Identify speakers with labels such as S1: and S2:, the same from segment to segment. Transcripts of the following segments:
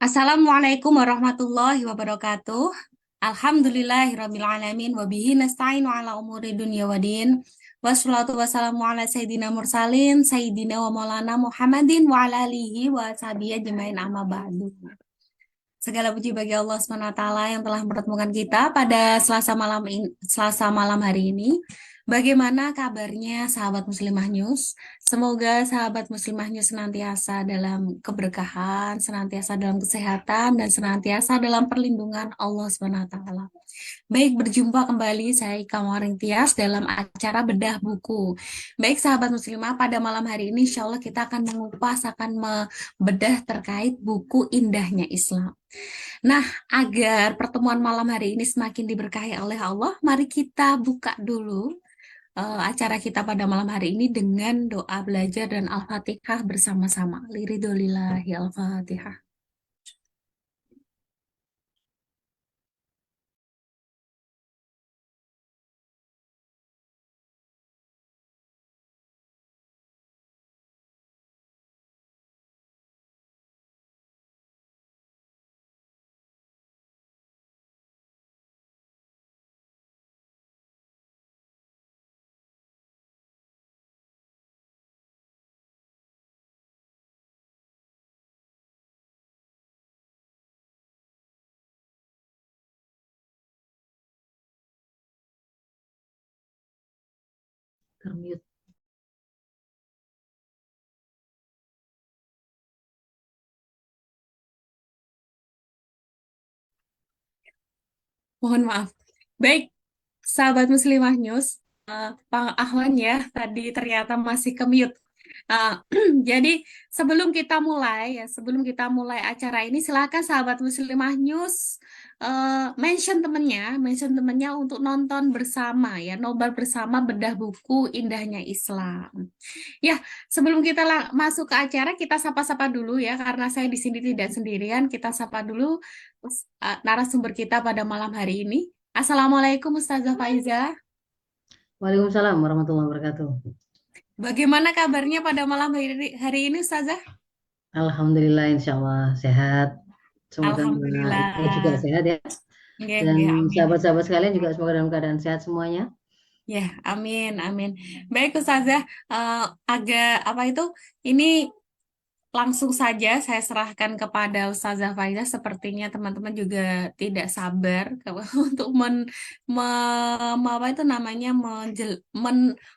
S1: Assalamualaikum warahmatullahi wabarakatuh. Alhamdulillahirabbil alamin wa bihi nasta'inu ala umuri dunya waddin. Wassalatu wassalamu ala sayyidina mursalin sayyidina wa maulana Muhammadin wa ala alihi wa sahbihi ajmain amma ba'du. Segala puji bagi Allah Subhanahu wa taala yang telah mempertemukan kita pada Selasa malam hari ini. Bagaimana kabarnya sahabat Muslimah News? Semoga sahabat Muslimah News senantiasa dalam keberkahan, senantiasa dalam kesehatan, dan senantiasa dalam perlindungan Allah Subhanahu wa taala. Baik, berjumpa kembali saya Ika Mawaring Tias dalam acara Bedah Buku. Baik, sahabat muslimah, pada malam hari ini insya Allah kita akan mengupas, akan membedah terkait buku Indahnya Islam. Nah, agar pertemuan malam hari ini semakin diberkahi oleh Allah, mari kita buka dulu acara kita pada malam hari ini dengan doa belajar dan Al-Fatihah bersama-sama. Liridolillahi Al-Fatihah.
S2: Termute.
S1: Mohon maaf. Baik, sahabat Muslimah News, Pak Ahwan ya, tadi ternyata masih ke-mute. Jadi sebelum kita mulai acara ini, silakan sahabat Muslimah News mention temennya untuk nonton bersama ya, nobar bersama bedah buku Indahnya Islam. Ya, sebelum kita masuk ke acara, kita sapa-sapa dulu ya, karena saya di sini tidak sendirian. Kita sapa dulu narasumber kita pada malam hari ini. Assalamualaikum Ustazah Faiza.
S2: Waalaikumsalam warahmatullahi wabarakatuh.
S1: Bagaimana kabarnya pada malam hari ini Ustazah?
S2: Alhamdulillah, insya Allah sehat. Semoga Ika juga
S1: Alhamdulillah.
S2: sehat ya.
S1: Nggih,
S2: Dan
S1: nggih, amin.
S2: sahabat-sahabat sekalian juga semoga dalam keadaan sehat semuanya.
S1: Ya, amin, amin. Baik Ustazah, agak apa itu? Ini langsung saja saya serahkan kepada Ustazah Faiza. Sepertinya teman-teman juga tidak sabar untuk apa itu namanya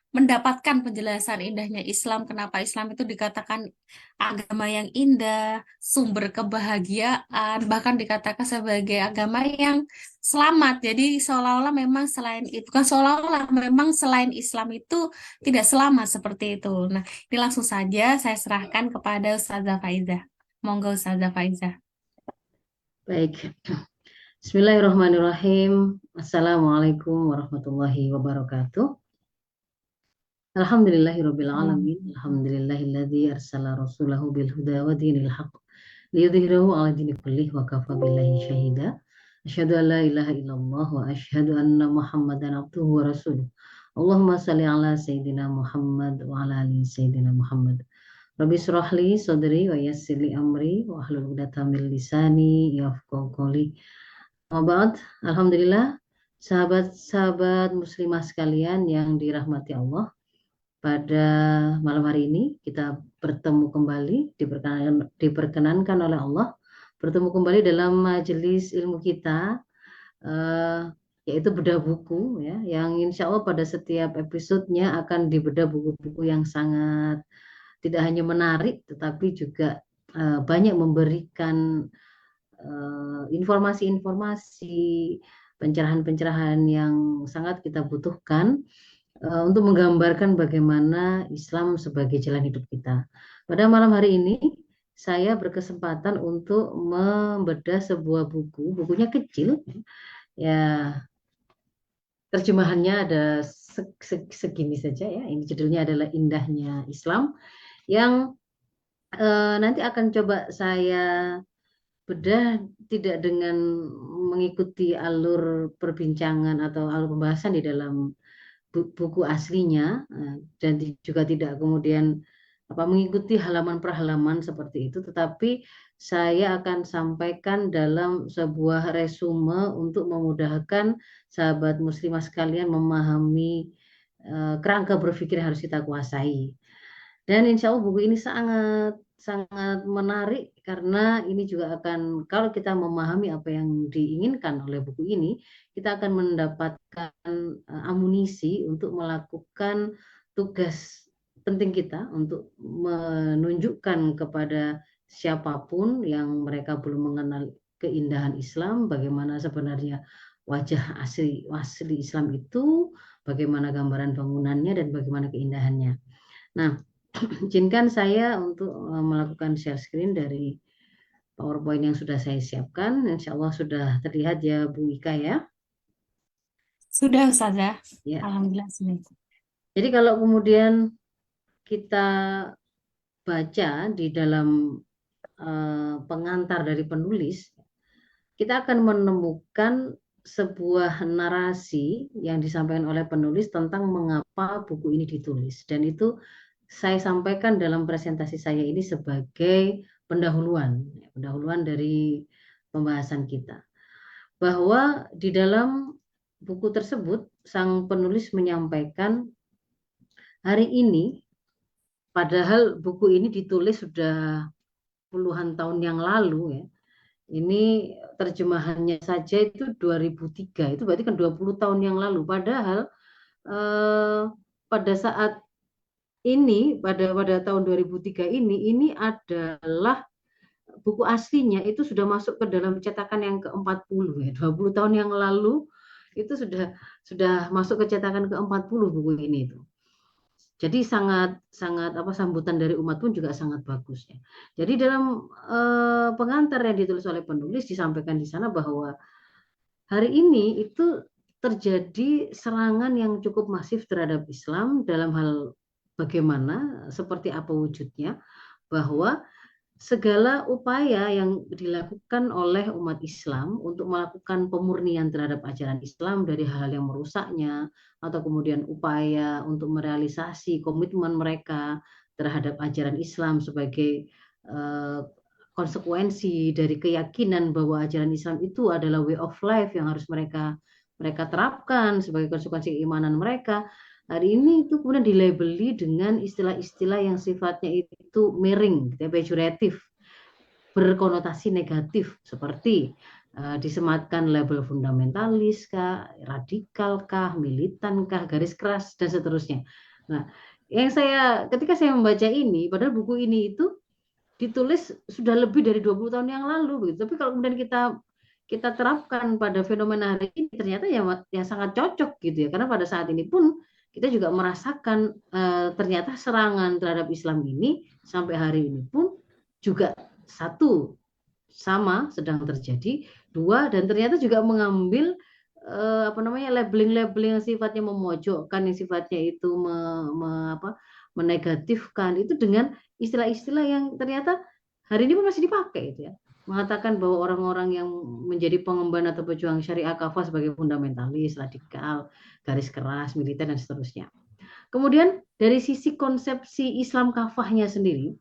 S1: mendapatkan penjelasan indahnya Islam. Kenapa Islam itu dikatakan agama yang indah, sumber kebahagiaan, bahkan dikatakan sebagai agama yang selamat. Jadi seolah-olah memang selain itu, kan seolah-olah memang selain Islam itu tidak selamat seperti itu. Nah, ini langsung saja saya serahkan kepada Ustazah Faiza. Monggo Ustazah Faiza.
S2: Baik. Bismillahirrahmanirrahim. Assalamualaikum warahmatullahi wabarakatuh. Alhamdulillahirabbil alamin. Alhamdulillahilladzi arsala rasulahu bil huda wa dinil haqq liyudhhirahu 'ala dini kullih wa kafa billahi syahida. Asyhadu an la ilaha illallah wa asyhadu anna Muhammadan abduhu wa rasuluh. Allahumma shalli ala sayyidina Muhammad wa ala ali sayyidina Muhammad. Rabbi shrah li sadri wa yassir li amri wa hlul 'uqdatam min lisani yafqahu qawli. Ba'd, alhamdulillah sahabat-sahabat muslimah sekalian yang dirahmati Allah. Pada malam hari ini kita bertemu kembali, diperkenankan oleh Allah bertemu kembali dalam majelis ilmu kita, yaitu bedah buku ya, yang insya Allah pada setiap episodenya akan dibedah buku-buku yang sangat tidak hanya menarik tetapi juga banyak memberikan informasi-informasi, pencerahan-pencerahan yang sangat kita butuhkan untuk menggambarkan bagaimana Islam sebagai jalan hidup kita. Pada malam hari ini saya berkesempatan untuk membedah sebuah buku, bukunya kecil ya, terjemahannya ada segini saja ya. Ini judulnya adalah Indahnya Islam, yang nanti akan coba saya bedah tidak dengan mengikuti alur perbincangan atau alur pembahasan di dalam buku aslinya, dan juga tidak kemudian mengikuti halaman per halaman seperti itu, tetapi saya akan sampaikan dalam sebuah resume untuk memudahkan sahabat muslimah sekalian memahami kerangka berpikir yang harus kita kuasai. Dan insya Allah buku ini sangat sangat menarik karena ini juga akan, kalau kita memahami apa yang diinginkan oleh buku ini, kita akan mendapatkan amunisi untuk melakukan tugas penting kita untuk menunjukkan kepada siapapun yang mereka belum mengenal keindahan Islam, bagaimana sebenarnya wajah asli asli Islam itu, bagaimana gambaran bangunannya dan bagaimana keindahannya. Nah, izinkan saya untuk melakukan share screen dari PowerPoint yang sudah saya siapkan. Insya Allah sudah terlihat ya Bu Ika ya.
S1: Sudah Ustazah.
S2: Ya.
S1: Alhamdulillah sudah.
S2: Jadi kalau kemudian kita baca di dalam pengantar dari penulis, kita akan menemukan sebuah narasi yang disampaikan oleh penulis tentang mengapa buku ini ditulis. Dan itu saya sampaikan dalam presentasi saya ini sebagai pendahuluan dari pembahasan kita. Bahwa di dalam buku tersebut, sang penulis menyampaikan hari ini, padahal buku ini ditulis sudah puluhan tahun yang lalu ya. Ini terjemahannya saja itu 2003, itu berarti kan 20 tahun yang lalu. Padahal pada saat ini, pada tahun 2003 ini adalah buku aslinya itu sudah masuk ke dalam cetakan yang ke-40 ya. 20 tahun yang lalu itu sudah masuk ke cetakan ke-40 buku ini itu. Jadi sangat sambutan dari umat pun juga sangat bagus ya. Jadi dalam pengantar yang ditulis oleh penulis disampaikan di sana bahwa hari ini itu terjadi serangan yang cukup masif terhadap Islam dalam hal bagaimana, seperti apa wujudnya, bahwa segala upaya yang dilakukan oleh umat Islam untuk melakukan pemurnian terhadap ajaran Islam dari hal-hal yang merusaknya, atau kemudian upaya untuk merealisasi komitmen mereka terhadap ajaran Islam sebagai konsekuensi dari keyakinan bahwa ajaran Islam itu adalah way of life yang harus mereka terapkan sebagai konsekuensi keimanan mereka. Hari ini itu kemudian dilabeli dengan istilah-istilah yang sifatnya itu miring, pejoratif, berkonotasi negatif, seperti disematkan label fundamentalis kah, radikal kah, militan kah, garis keras dan seterusnya. Nah, ketika saya membaca ini, padahal buku ini itu ditulis sudah lebih dari 20 tahun yang lalu begitu. Tapi kalau kemudian kita terapkan pada fenomena hari ini, ternyata ya sangat cocok gitu ya. Karena pada saat ini pun kita juga merasakan ternyata serangan terhadap Islam ini sampai hari ini pun juga satu sama sedang terjadi, dua dan ternyata juga mengambil labeling-labeling yang sifatnya memojokkan, yang sifatnya itu menegatifkan itu dengan istilah-istilah yang ternyata hari ini pun masih dipakai itu ya. Mengatakan bahwa orang-orang yang menjadi pengemban atau pejuang syariah kafah sebagai fundamentalis, radikal, garis keras, militer dan seterusnya. Kemudian dari sisi konsepsi Islam kafahnya sendiri,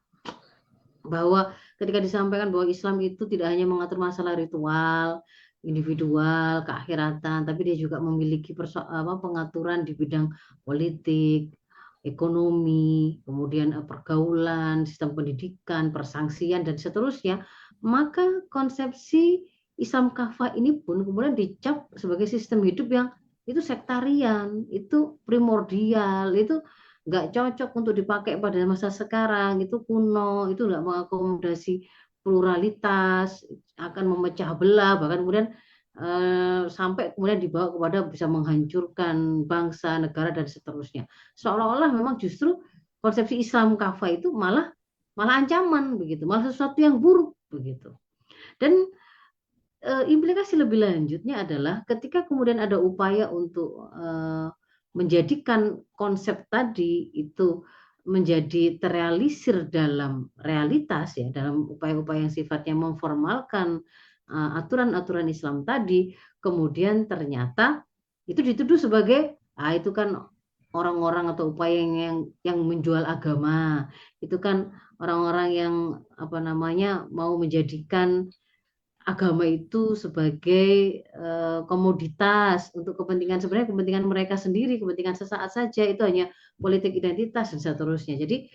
S2: bahwa ketika disampaikan bahwa Islam itu tidak hanya mengatur masalah ritual, individual, keakhiratan, tapi dia juga memiliki pengaturan di bidang politik, ekonomi, kemudian pergaulan, sistem pendidikan, persangsian dan seterusnya, maka konsepsi Islam kafah ini pun kemudian dicap sebagai sistem hidup yang itu sektarian, itu primordial, itu nggak cocok untuk dipakai pada masa sekarang, itu kuno, itu nggak mengakomodasi pluralitas, akan memecah belah, bahkan kemudian sampai kemudian dibawa kepada bisa menghancurkan bangsa, negara dan seterusnya. Seolah-olah memang justru konsepsi Islam kafah itu malah ancaman begitu, malah sesuatu yang buruk begitu. Dan implikasi lebih lanjutnya adalah ketika kemudian ada upaya untuk menjadikan konsep tadi itu menjadi terrealisir dalam realitas ya, dalam upaya-upaya yang sifatnya memformalkan aturan-aturan Islam tadi, kemudian ternyata itu dituduh sebagai itu kan orang-orang atau upaya yang menjual agama, itu kan orang-orang yang apa namanya mau menjadikan agama itu sebagai komoditas untuk kepentingan, sebenarnya kepentingan mereka sendiri, kepentingan sesaat saja, itu hanya politik identitas dan seterusnya. Jadi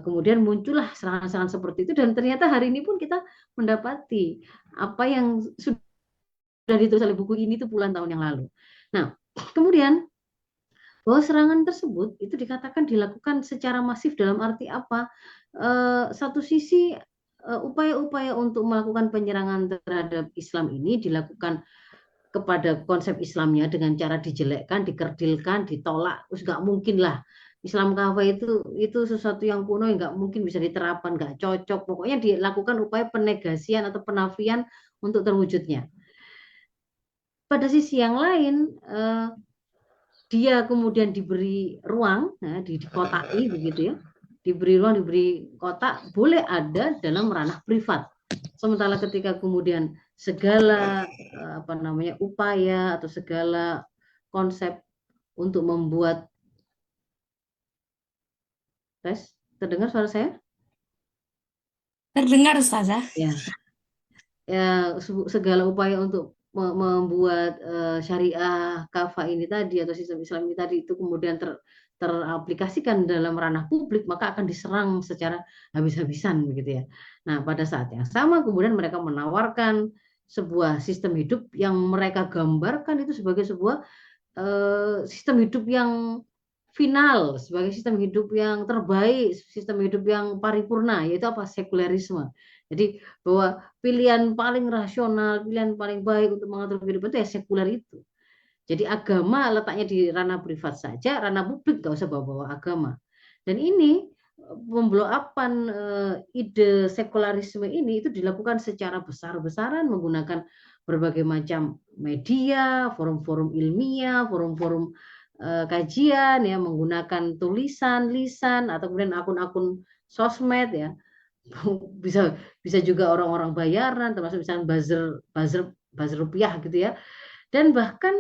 S2: kemudian muncullah serangan-serangan seperti itu, dan ternyata hari ini pun kita mendapati apa yang sudah ditulis oleh buku ini itu puluhan tahun yang lalu. Nah, kemudian bahwa serangan tersebut itu dikatakan dilakukan secara masif dalam arti apa? Satu sisi upaya-upaya untuk melakukan penyerangan terhadap Islam ini dilakukan kepada konsep Islamnya dengan cara dijelekkan, dikerdilkan, ditolak. Terus nggak mungkin lah Islam kafah itu sesuatu yang kuno yang nggak mungkin bisa diterapkan, nggak cocok. Pokoknya dilakukan upaya penegasian atau penafian untuk terwujudnya. Pada sisi yang lain, dia kemudian diberi ruang, ya, dikotai begitu ya, diberi ruang, diberi kotak, boleh ada dalam ranah privat. Sementara ketika kemudian segala apa namanya upaya atau segala konsep untuk membuat tes, terdengar suara saya?
S1: Terdengar Ustazah?
S2: Ya, ya segala upaya untuk membuat syariah kafah ini tadi atau sistem Islam ini tadi itu kemudian teraplikasikan dalam ranah publik, maka akan diserang secara habis-habisan begitu ya. Nah, pada saat yang sama kemudian mereka menawarkan sebuah sistem hidup yang mereka gambarkan itu sebagai sebuah sistem hidup yang final, sebagai sistem hidup yang terbaik, sistem hidup yang paripurna, yaitu apa? Sekulerisme. Jadi bahwa pilihan paling rasional, pilihan paling baik untuk mengatur kehidupan itu ya sekuler itu. Jadi agama letaknya di ranah privat saja, ranah publik nggak usah bawa-bawa agama. Dan ini pemblow-upan ide sekularisme ini itu dilakukan secara besar-besaran menggunakan berbagai macam media, forum-forum ilmiah, forum-forum kajian ya, menggunakan tulisan, lisan atau kemudian akun-akun sosmed ya. Bisa bisa juga orang-orang bayaran termasuk misalnya buzzer rupiah gitu ya. Dan bahkan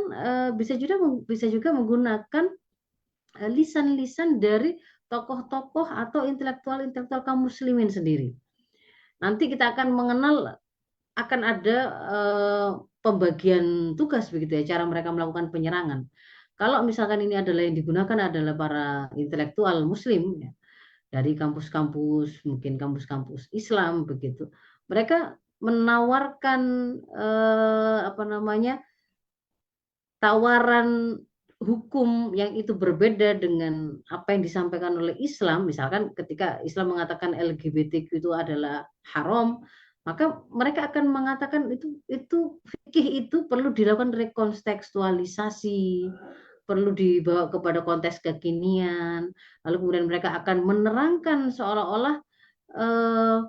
S2: bisa juga menggunakan lisan-lisan dari tokoh-tokoh atau intelektual-intelektual kaum muslimin sendiri. Nanti kita akan mengenal, akan ada pembagian tugas begitu ya, cara mereka melakukan penyerangan. Kalau misalkan ini adalah yang digunakan adalah para intelektual muslim ya, dari kampus-kampus, mungkin kampus-kampus Islam begitu. Mereka menawarkan apa namanya? Tawaran hukum yang itu berbeda dengan apa yang disampaikan oleh Islam, misalkan ketika Islam mengatakan LGBTQ itu adalah haram, maka mereka akan mengatakan itu fikih itu perlu dilakukan rekontekstualisasi, perlu dibawa kepada konteks kekinian, lalu kemudian mereka akan menerangkan seolah-olah eh,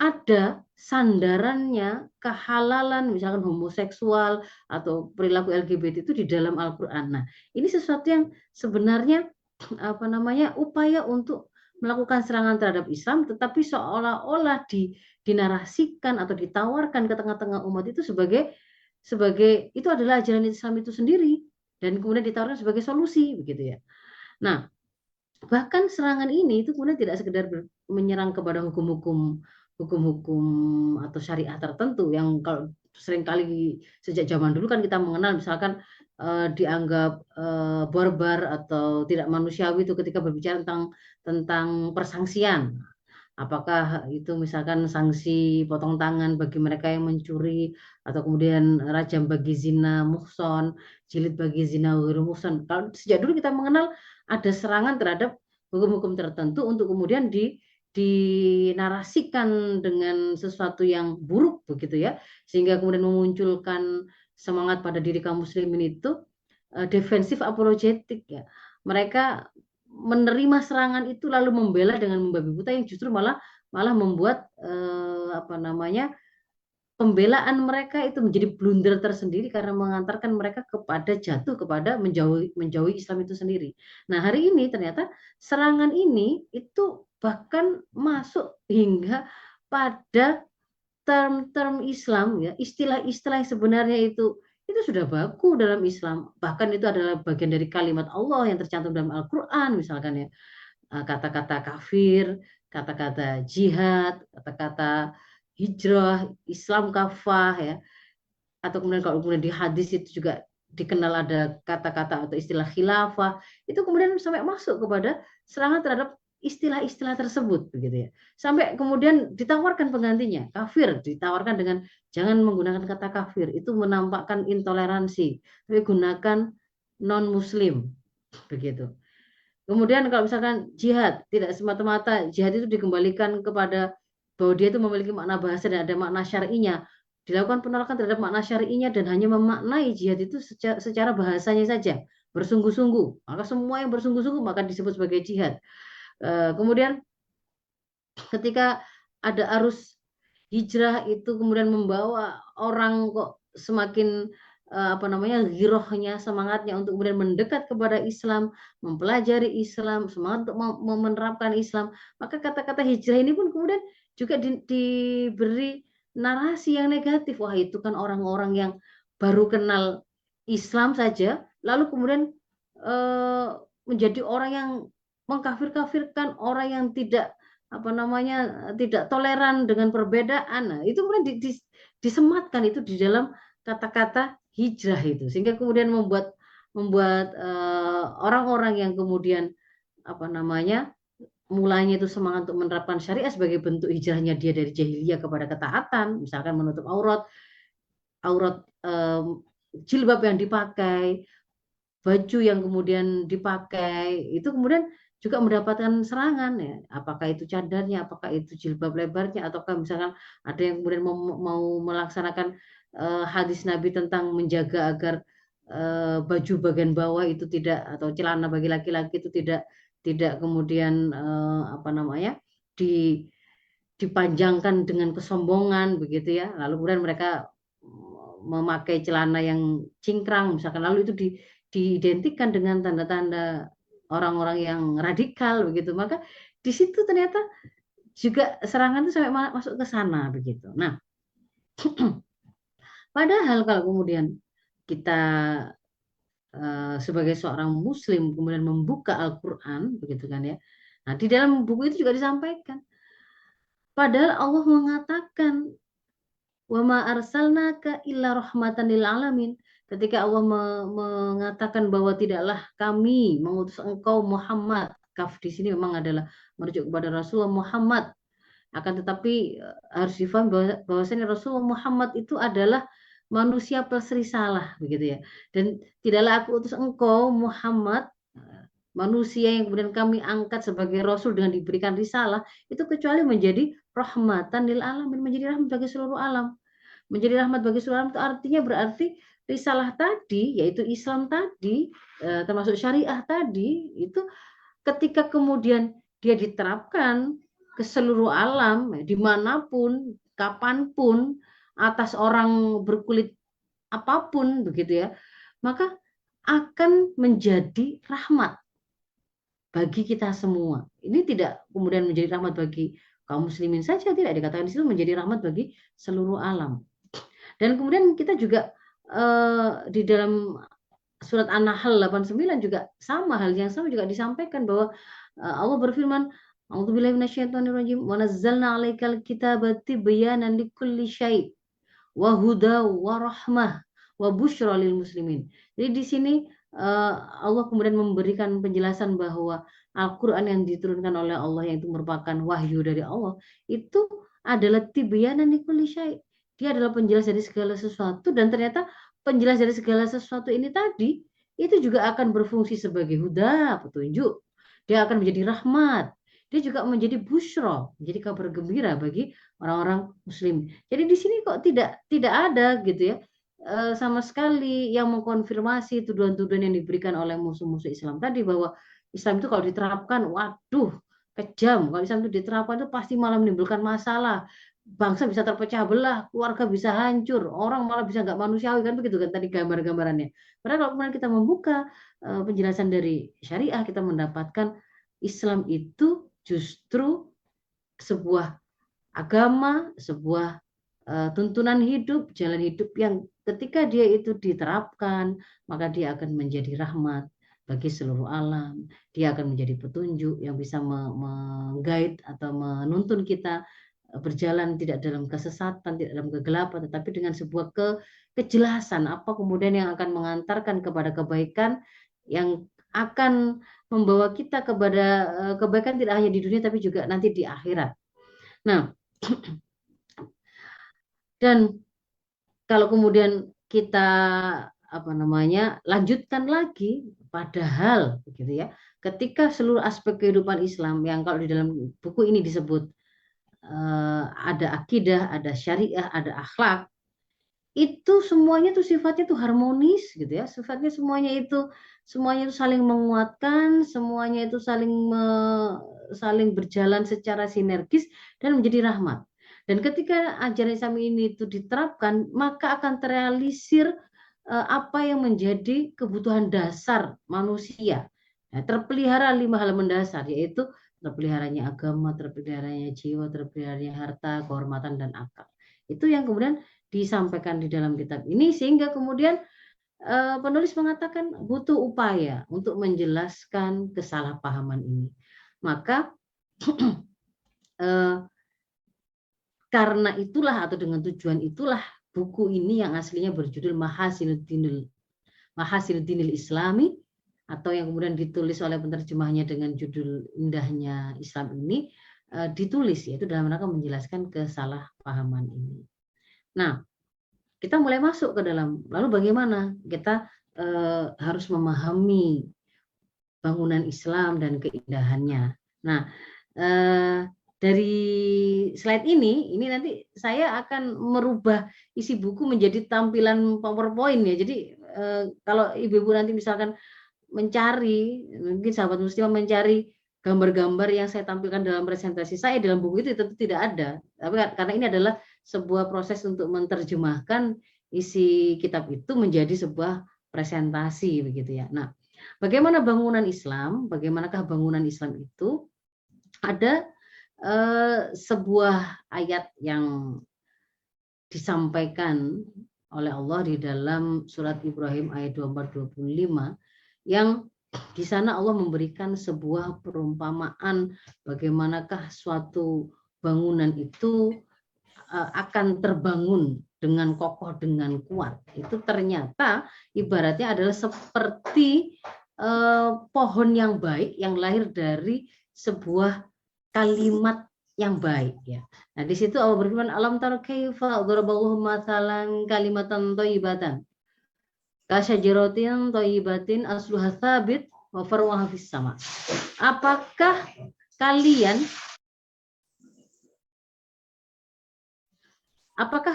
S2: ada sandarannya kehalalan misalkan homoseksual atau perilaku LGBT itu di dalam Al-Qur'an. Nah, ini sesuatu yang sebenarnya apa namanya upaya untuk melakukan serangan terhadap Islam, tetapi seolah-olah dinarasikan atau ditawarkan ke tengah-tengah umat itu sebagai sebagai itu adalah ajaran Islam itu sendiri dan kemudian ditawarkan sebagai solusi begitu ya. Nah, bahkan serangan ini itu kemudian tidak sekedar menyerang kepada hukum-hukum atau syariah tertentu yang kalau seringkali sejak zaman dulu kan kita mengenal misalkan dianggap barbar atau tidak manusiawi itu ketika berbicara tentang persangsian. Apakah itu misalkan sanksi potong tangan bagi mereka yang mencuri atau kemudian rajam bagi zina muhson, jilid bagi zina ghairu muhson. Kalau sejak dulu kita mengenal ada serangan terhadap hukum-hukum tertentu untuk kemudian dinarasikan dengan sesuatu yang buruk begitu ya, sehingga kemudian memunculkan semangat pada diri kaum muslimin itu defensif apologetik ya. Mereka menerima serangan itu lalu membela dengan membabi buta yang justru malah malah membuat apa namanya pembelaan mereka itu menjadi blunder tersendiri karena mengantarkan mereka kepada jatuh kepada menjauhi Islam itu sendiri. Nah, hari ini ternyata serangan ini itu bahkan masuk hingga pada term-term Islam ya, istilah-istilah yang sebenarnya itu sudah baku dalam Islam. Bahkan itu adalah bagian dari kalimat Allah yang tercantum dalam Al-Qur'an misalkan ya. Kata-kata kafir, kata-kata jihad, kata-kata hijrah, Islam kafah ya, atau kemudian kalau kemudian di hadis itu juga dikenal ada kata-kata atau istilah khilafah, itu kemudian sampai masuk kepada serangan terhadap istilah-istilah tersebut begitu ya. Sampai kemudian ditawarkan penggantinya, kafir ditawarkan dengan jangan menggunakan kata kafir, itu menampakkan intoleransi, tapi gunakan non muslim begitu. Kemudian kalau misalkan jihad, tidak semata-mata jihad itu dikembalikan kepada bahwa dia itu memiliki makna bahasa dan ada makna syar'inya. Dilakukan penolakan terhadap makna syar'inya dan hanya memaknai jihad itu secara bahasanya saja, bersungguh-sungguh. Maka semua yang bersungguh-sungguh maka disebut sebagai jihad. Kemudian ketika ada arus hijrah itu kemudian membawa orang kok semakin apa namanya girohnya, semangatnya untuk kemudian mendekat kepada Islam, mempelajari Islam, semangat untuk menerapkan Islam, maka kata-kata hijrah ini pun kemudian juga diberi narasi yang negatif. Wah, itu kan orang-orang yang baru kenal Islam saja lalu kemudian eh, menjadi orang yang mengkafir-kafirkan, orang yang tidak apa namanya tidak toleran dengan perbedaan. Nah, itu kemudian disematkan itu di dalam kata-kata hijrah itu, sehingga kemudian membuat membuat orang-orang yang kemudian apa namanya mulanya itu semangat untuk menerapkan syariat sebagai bentuk hijrahnya dia dari jahiliyah kepada ketaatan, misalkan menutup aurat, aurat jilbab yang dipakai, baju yang kemudian dipakai itu kemudian juga mendapatkan serangan ya, apakah itu cadarnya, apakah itu jilbab lebarnya, ataukah misalkan ada yang kemudian mau melaksanakan hadis Nabi tentang menjaga agar baju bagian bawah itu tidak, atau celana bagi laki-laki itu tidak tidak kemudian apa namanya di dipanjangkan dengan kesombongan begitu ya, lalu kemudian mereka memakai celana yang cingkrang misalkan, lalu itu diidentikan dengan tanda-tanda orang-orang yang radikal begitu, maka di situ ternyata juga serangan itu sampai masuk ke sana begitu. Nah, padahal kalau kemudian kita sebagai seorang muslim kemudian membuka Al-Qur'an begitu kan ya. Nah, di dalam buku itu juga disampaikan, padahal Allah mengatakan wa ma arsalnaka illa rahmatan lil alamin. Ketika Allah mengatakan bahwa tidaklah kami mengutus engkau Muhammad, kaf di sini memang adalah merujuk kepada Rasulullah Muhammad. Akan tetapi harus difahami bahwasanya Rasulullah Muhammad itu adalah manusia plus risalah begitu ya. Dan tidaklah aku utus engkau Muhammad, manusia yang kemudian kami angkat sebagai rasul dengan diberikan risalah, itu kecuali menjadi rahmatan lil alamin, menjadi rahmat bagi seluruh alam. Menjadi rahmat bagi seluruh alam itu artinya berarti risalah tadi, yaitu Islam tadi, termasuk syariah tadi, itu ketika kemudian dia diterapkan ke seluruh alam, dimanapun, kapanpun, atas orang berkulit apapun begitu ya, maka akan menjadi rahmat bagi kita semua. Ini tidak kemudian menjadi rahmat bagi kaum muslimin saja, tidak, dikatakan di situ menjadi rahmat bagi seluruh alam. Dan kemudian kita juga di dalam surat An-Nahl 89 juga sama, hal yang sama juga disampaikan bahwa Allah berfirman, A'udzubillahi minasyaitonirrajim, wa nazzalna 'alaikal kitaba tibyanan likulli syai' wa huda wa rahmah wa busyra lil muslimin. Jadi di sini Allah kemudian memberikan penjelasan bahwa Al-Qur'an yang diturunkan oleh Allah, yang itu merupakan wahyu dari Allah, itu adalah tibyanan likulli syai'. Dia adalah penjelas dari segala sesuatu, dan ternyata penjelas dari segala sesuatu ini tadi itu juga akan berfungsi sebagai huda, petunjuk. Dia akan menjadi rahmat. Dia juga menjadi busyra, menjadi kabar gembira bagi orang-orang muslim. Jadi di sini kok tidak ada gitu ya sama sekali yang mengkonfirmasi tuduhan-tuduhan yang diberikan oleh musuh-musuh Islam tadi, bahwa Islam itu kalau diterapkan, waduh, kejam. Kalau Islam itu diterapkan itu pasti malah menimbulkan masalah. Bangsa bisa terpecah belah, keluarga bisa hancur, orang malah bisa nggak manusiawi, kan begitu kan tadi gambar-gambarannya. Padahal kalau kemudian kita membuka penjelasan dari syariah, kita mendapatkan Islam itu justru sebuah agama, sebuah tuntunan hidup, jalan hidup yang ketika dia itu diterapkan, maka dia akan menjadi rahmat bagi seluruh alam. Dia akan menjadi petunjuk yang bisa mengguide atau menuntun kita berjalan tidak dalam kesesatan, tidak dalam kegelapan, tetapi dengan sebuah kejelasan apa kemudian yang akan mengantarkan kepada kebaikan yang akan membawa kita kepada kebaikan tidak hanya di dunia tapi juga nanti di akhirat. Nah, dan kalau kemudian kita lanjutkan lagi, padahal begitu ya, ketika seluruh aspek kehidupan Islam yang kalau di dalam buku ini disebut ada akidah, ada syariah, ada akhlak, itu semuanya tuh sifatnya tuh harmonis gitu ya, sifatnya semuanya itu saling menguatkan, semuanya itu saling berjalan secara sinergis dan menjadi rahmat. Dan ketika ajaran Islam ini itu diterapkan, maka akan terrealisir apa yang menjadi kebutuhan dasar manusia. Nah, terpelihara 5 hal mendasar, yaitu terpeliharanya agama, terpeliharanya jiwa, terpeliharanya harta, kehormatan, dan akal. Itu yang kemudian disampaikan di dalam kitab ini, sehingga kemudian penulis mengatakan butuh upaya untuk menjelaskan kesalahpahaman ini. Maka karena itulah atau dengan tujuan itulah buku ini yang aslinya berjudul Mahasinuddinil Islami, atau yang kemudian ditulis oleh penerjemahnya dengan judul Indahnya Islam ini, ditulis yaitu dalam rangka menjelaskan kesalahpahaman ini. Nah, kita mulai masuk ke dalam, lalu bagaimana kita harus memahami bangunan Islam dan keindahannya. Nah, dari slide ini nanti saya akan merubah isi buku menjadi tampilan PowerPoint ya. Jadi kalau ibu-ibu nanti misalkan mencari, mungkin sahabat muslimah mencari gambar-gambar yang saya tampilkan dalam presentasi saya dalam buku itu tentu tidak ada. Tapi karena ini adalah sebuah proses untuk menerjemahkan isi kitab itu menjadi sebuah presentasi begitu ya. Nah, bagaimana bangunan Islam? Bagaimanakah bangunan Islam itu? Ada sebuah ayat yang disampaikan oleh Allah di dalam surat Ibrahim ayat 24-25 yang di sana Allah memberikan sebuah perumpamaan bagaimanakah suatu bangunan itu akan terbangun dengan kokoh, dengan kuat. Itu ternyata ibaratnya adalah seperti pohon yang baik yang lahir dari sebuah kalimat yang baik ya. Nah, di situ Allah berfirman, alam tara kaifa daraballahu mathalan kalimatan thayyibatan kasyajaratin thayyibatin asluha tsabit wa far'uha fis sama. Apakah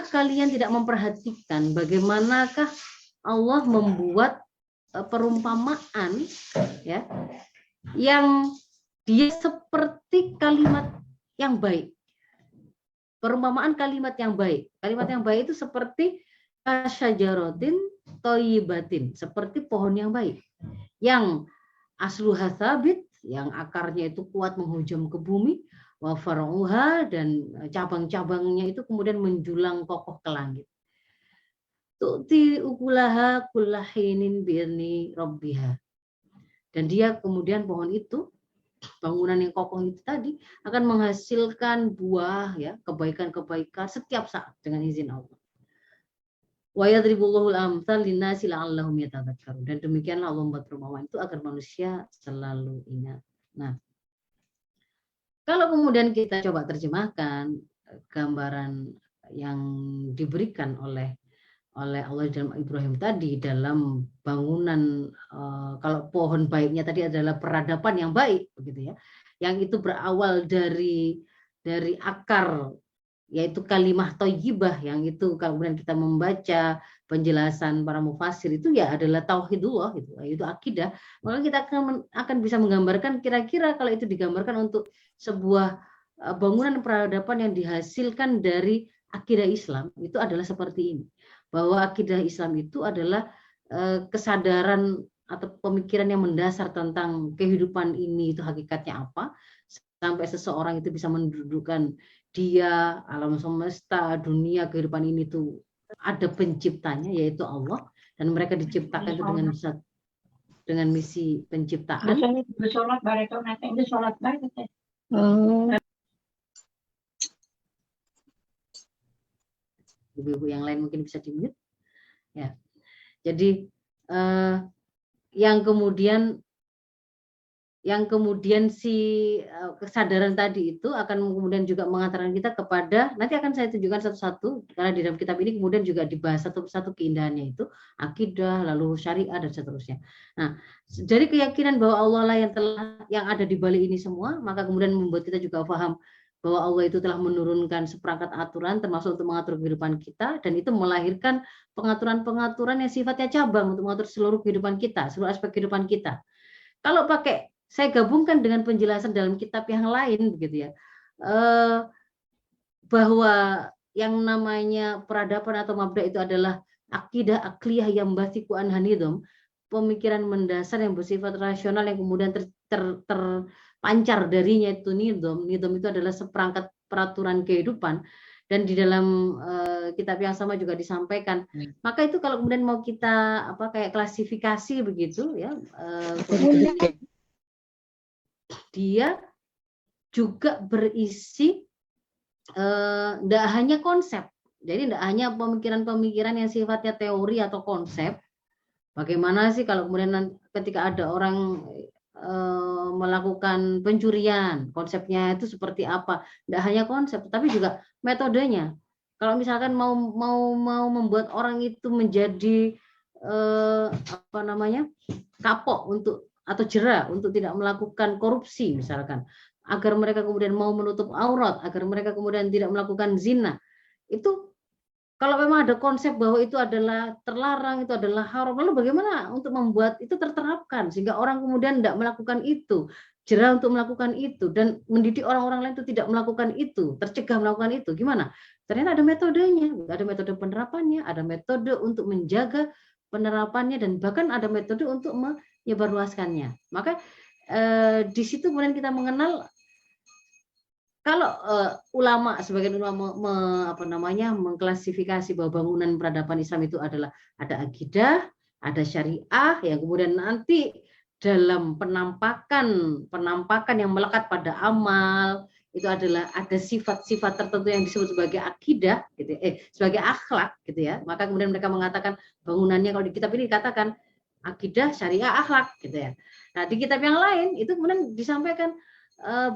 S2: kalian tidak memperhatikan bagaimanakah Allah membuat perumpamaan ya yang dia seperti kalimat yang baik. Perumpamaan kalimat yang baik. Kalimat yang baik itu seperti kasyajaratin thayyibatin, seperti pohon yang baik. Yang asluha tsabit, yang akarnya itu kuat menghujam ke bumi, wa far'uha, dan cabang-cabangnya itu kemudian menjulang kokoh ke langit. Tu'ti ukulaha kullahinin bi'irni rabbiha. Dan dia kemudian pohon itu, bangunan yang kokoh itu tadi akan menghasilkan buah ya, kebaikan-kebaikan setiap saat dengan izin Allah. Wa yadribullahul amsal linnasi la'allahum yatadzakkarun. Dan demikianlah Allah membuat perumpamaan itu agar manusia selalu ingat. Nah, kalau kemudian kita coba terjemahkan gambaran yang diberikan oleh Allah dalam Ibrahim tadi dalam bangunan, kalau pohon baiknya tadi adalah peradaban yang baik begitu ya, yang itu berawal dari akar yaitu kalimah thayyibah, yang itu kemudian kita membaca penjelasan para mufasir itu ya adalah tauhidullah, itu akidah. Maka kita akan bisa menggambarkan kira-kira kalau itu digambarkan untuk sebuah bangunan peradaban yang dihasilkan dari akidah Islam itu adalah seperti ini. Bahwa akidah Islam itu adalah kesadaran atau pemikiran yang mendasar tentang kehidupan ini itu hakikatnya apa, sampai seseorang itu bisa mendudukkan dia, alam semesta, dunia, kehidupan ini tuh ada penciptanya yaitu Allah, dan mereka diciptakan itu dengan dengan misi penciptaan.
S3: Bersolat bareng nanti sholat bareng.
S2: Ibu-ibu yang lain mungkin bisa di-mute. Ya. Jadi yang kemudian si kesadaran tadi itu akan kemudian juga mengantarkan kita kepada, nanti akan saya tunjukkan satu-satu karena di dalam kitab ini kemudian juga dibahas satu-satu keindahannya itu, akidah, lalu syariah dan seterusnya. Nah, dari keyakinan bahwa Allah lah yang ada di balik ini semua, maka kemudian membuat kita juga paham bahwa Allah itu telah menurunkan seperangkat aturan termasuk untuk mengatur kehidupan kita, dan itu melahirkan pengaturan-pengaturan yang sifatnya cabang untuk mengatur seluruh kehidupan kita, seluruh aspek kehidupan kita. Kalau pakai saya gabungkan dengan penjelasan dalam kitab yang lain begitu ya, bahwa yang namanya peradaban atau mabda itu adalah akidah akliyah yang basiku anhanidom, pemikiran mendasar yang bersifat rasional yang kemudian terpancar darinya itu nidom. Nidom itu adalah seperangkat peraturan kehidupan, dan di dalam kitab yang sama juga disampaikan. Maka itu kalau kemudian mau kita kayak klasifikasi begitu ya, dia juga berisi tidak hanya konsep. Jadi tidak hanya pemikiran-pemikiran yang sifatnya teori atau konsep. Bagaimana sih kalau kemudian ketika ada orang melakukan pencurian, konsepnya itu seperti apa? Tidak hanya konsep, tapi juga metodenya. Kalau misalkan mau membuat orang itu menjadi kapok untuk atau jera untuk tidak melakukan korupsi misalkan, agar mereka kemudian mau menutup aurat, agar mereka kemudian tidak melakukan zina, itu kalau memang ada konsep bahwa itu adalah terlarang, itu adalah haram, lalu bagaimana untuk membuat itu terterapkan sehingga orang kemudian tidak melakukan itu, jera untuk melakukan itu, dan mendidik orang-orang lain itu tidak melakukan itu, tercegah melakukan itu, gimana? Ternyata ada metodenya, ada metode penerapannya, ada metode untuk menjaga penerapannya, dan bahkan ada metode untuk menyebarluaskannya. Maka di situ kemudian kita mengenal kalau ulama, sebagian ulama mengklasifikasi bahwa bangunan peradaban Islam itu adalah ada akidah, ada syariah, yang kemudian nanti dalam penampakan yang melekat pada amal itu adalah ada sifat-sifat tertentu yang disebut sebagai akidah, gitu, sebagai akhlak, gitu ya. Maka kemudian mereka mengatakan bangunannya kalau di kitab ini dikatakan akidah, syariah, akhlak, gitu ya. Nah di kitab yang lain itu kemudian disampaikan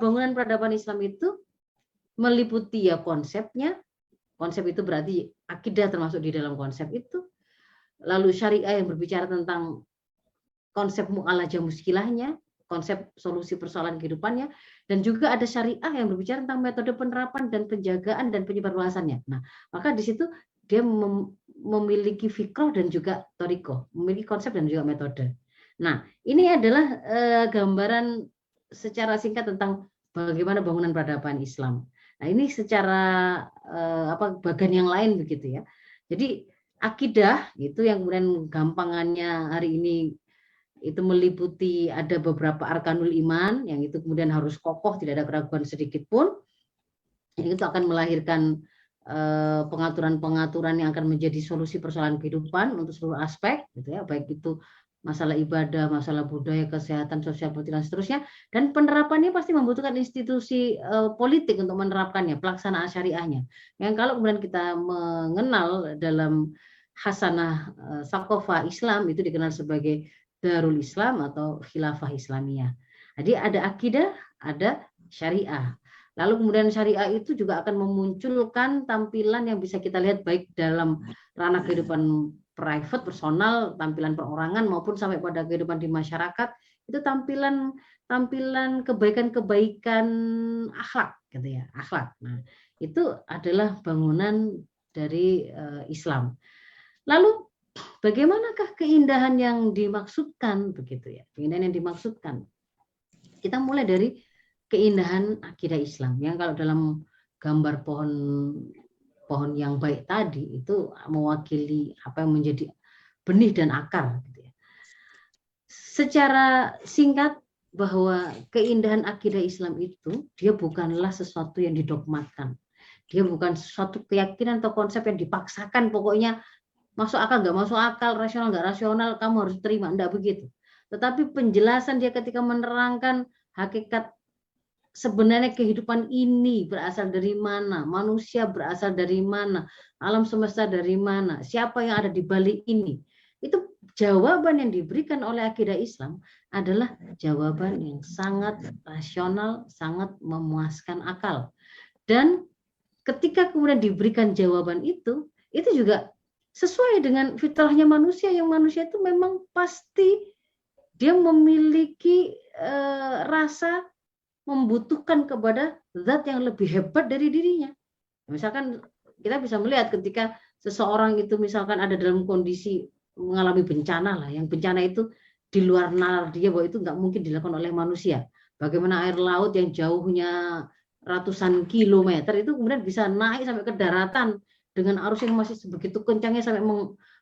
S2: bangunan peradaban Islam itu meliputi ya konsepnya, konsep itu berarti akidah termasuk di dalam konsep itu, lalu syariah yang berbicara tentang konsep mu'alajah muskilahnya, konsep solusi persoalan kehidupannya, dan juga ada syariah yang berbicara tentang metode penerapan dan penjagaan dan penyebarluasannya. Nah, maka di situ dia memiliki fikroh dan juga torikoh, memiliki konsep dan juga metode. Nah, ini adalah gambaran secara singkat tentang bagaimana bangunan peradaban Islam. Nah, ini secara bagian yang lain begitu ya. Jadi akidah itu yang kemudian gampangannya hari ini itu meliputi ada beberapa arkanul iman yang itu kemudian harus kokoh, tidak ada keraguan sedikit pun. Itu akan melahirkan pengaturan-pengaturan yang akan menjadi solusi persoalan kehidupan untuk seluruh aspek, gitu ya, baik itu masalah ibadah, masalah budaya, kesehatan, sosial, politik, dan seterusnya. Dan penerapannya pasti membutuhkan institusi politik untuk menerapkannya, pelaksanaan syariahnya. Yang kalau kemudian kita mengenal dalam Hasanah Saqafah Islam itu dikenal sebagai Darul Islam atau Khilafah Islamiyah. Jadi ada akidah, ada syariah. Lalu kemudian syariah itu juga akan memunculkan tampilan yang bisa kita lihat baik dalam ranah kehidupan private, personal, tampilan perorangan maupun sampai pada kehidupan di masyarakat. Itu tampilan kebaikan-kebaikan akhlak, gitu ya, akhlak. Nah, itu adalah bangunan dari Islam. Lalu bagaimanakah keindahan yang dimaksudkan begitu ya? Keindahan yang dimaksudkan. Kita mulai dari keindahan akidah Islam yang kalau dalam gambar pohon yang baik tadi itu mewakili apa yang menjadi benih dan akar gitu ya. Secara singkat bahwa keindahan akidah Islam itu dia bukanlah sesuatu yang didogmakan. Dia bukan sesuatu keyakinan atau konsep yang dipaksakan, pokoknya masuk akal nggak masuk akal, rasional nggak rasional, kamu harus terima, enggak begitu. tetapi penjelasan dia ketika menerangkan hakikat sebenarnya kehidupan ini berasal dari mana, manusia berasal dari mana, alam semesta dari mana, siapa yang ada di balik ini. Itu jawaban yang diberikan oleh akidah Islam adalah jawaban yang sangat rasional, sangat memuaskan akal. Dan ketika kemudian diberikan jawaban itu juga sesuai dengan fitrahnya manusia, yang manusia itu memang pasti dia memiliki rasa membutuhkan kepada zat yang lebih hebat dari dirinya. Misalkan kita bisa melihat ketika seseorang itu misalkan ada dalam kondisi mengalami bencana lah, yang bencana itu di luar nalar dia, bahwa itu nggak mungkin dilakukan oleh manusia. Bagaimana air laut yang jauhnya ratusan kilometer itu kemudian bisa naik sampai ke daratan dengan arus yang masih sebegitu kencangnya sampai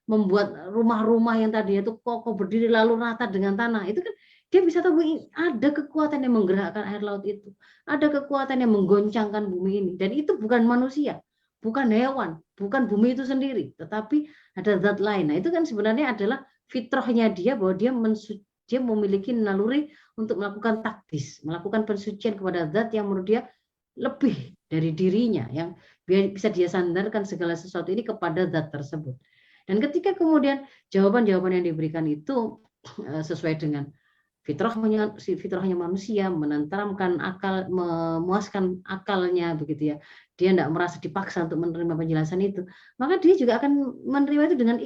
S2: membuat rumah-rumah yang tadinya itu kokoh berdiri lalu rata dengan tanah. Itu kan dia bisa tahu ada kekuatan yang menggerakkan air laut itu, ada kekuatan yang menggoncangkan bumi ini, dan itu bukan manusia, bukan hewan, bukan bumi itu sendiri, tetapi ada zat lain. Nah itu kan sebenarnya adalah fitrahnya dia, bahwa dia memiliki naluri untuk melakukan takdis, melakukan pensucian kepada zat yang menurut dia lebih dari dirinya, yang bisa dia sandarkan segala sesuatu ini kepada zat tersebut. Dan ketika kemudian jawaban-jawaban yang diberikan itu sesuai dengan fitrahnya manusia, menenteramkan akal, memuaskan akalnya begitu ya, dia tidak merasa dipaksa untuk menerima penjelasan itu, maka dia juga akan menerima itu dengan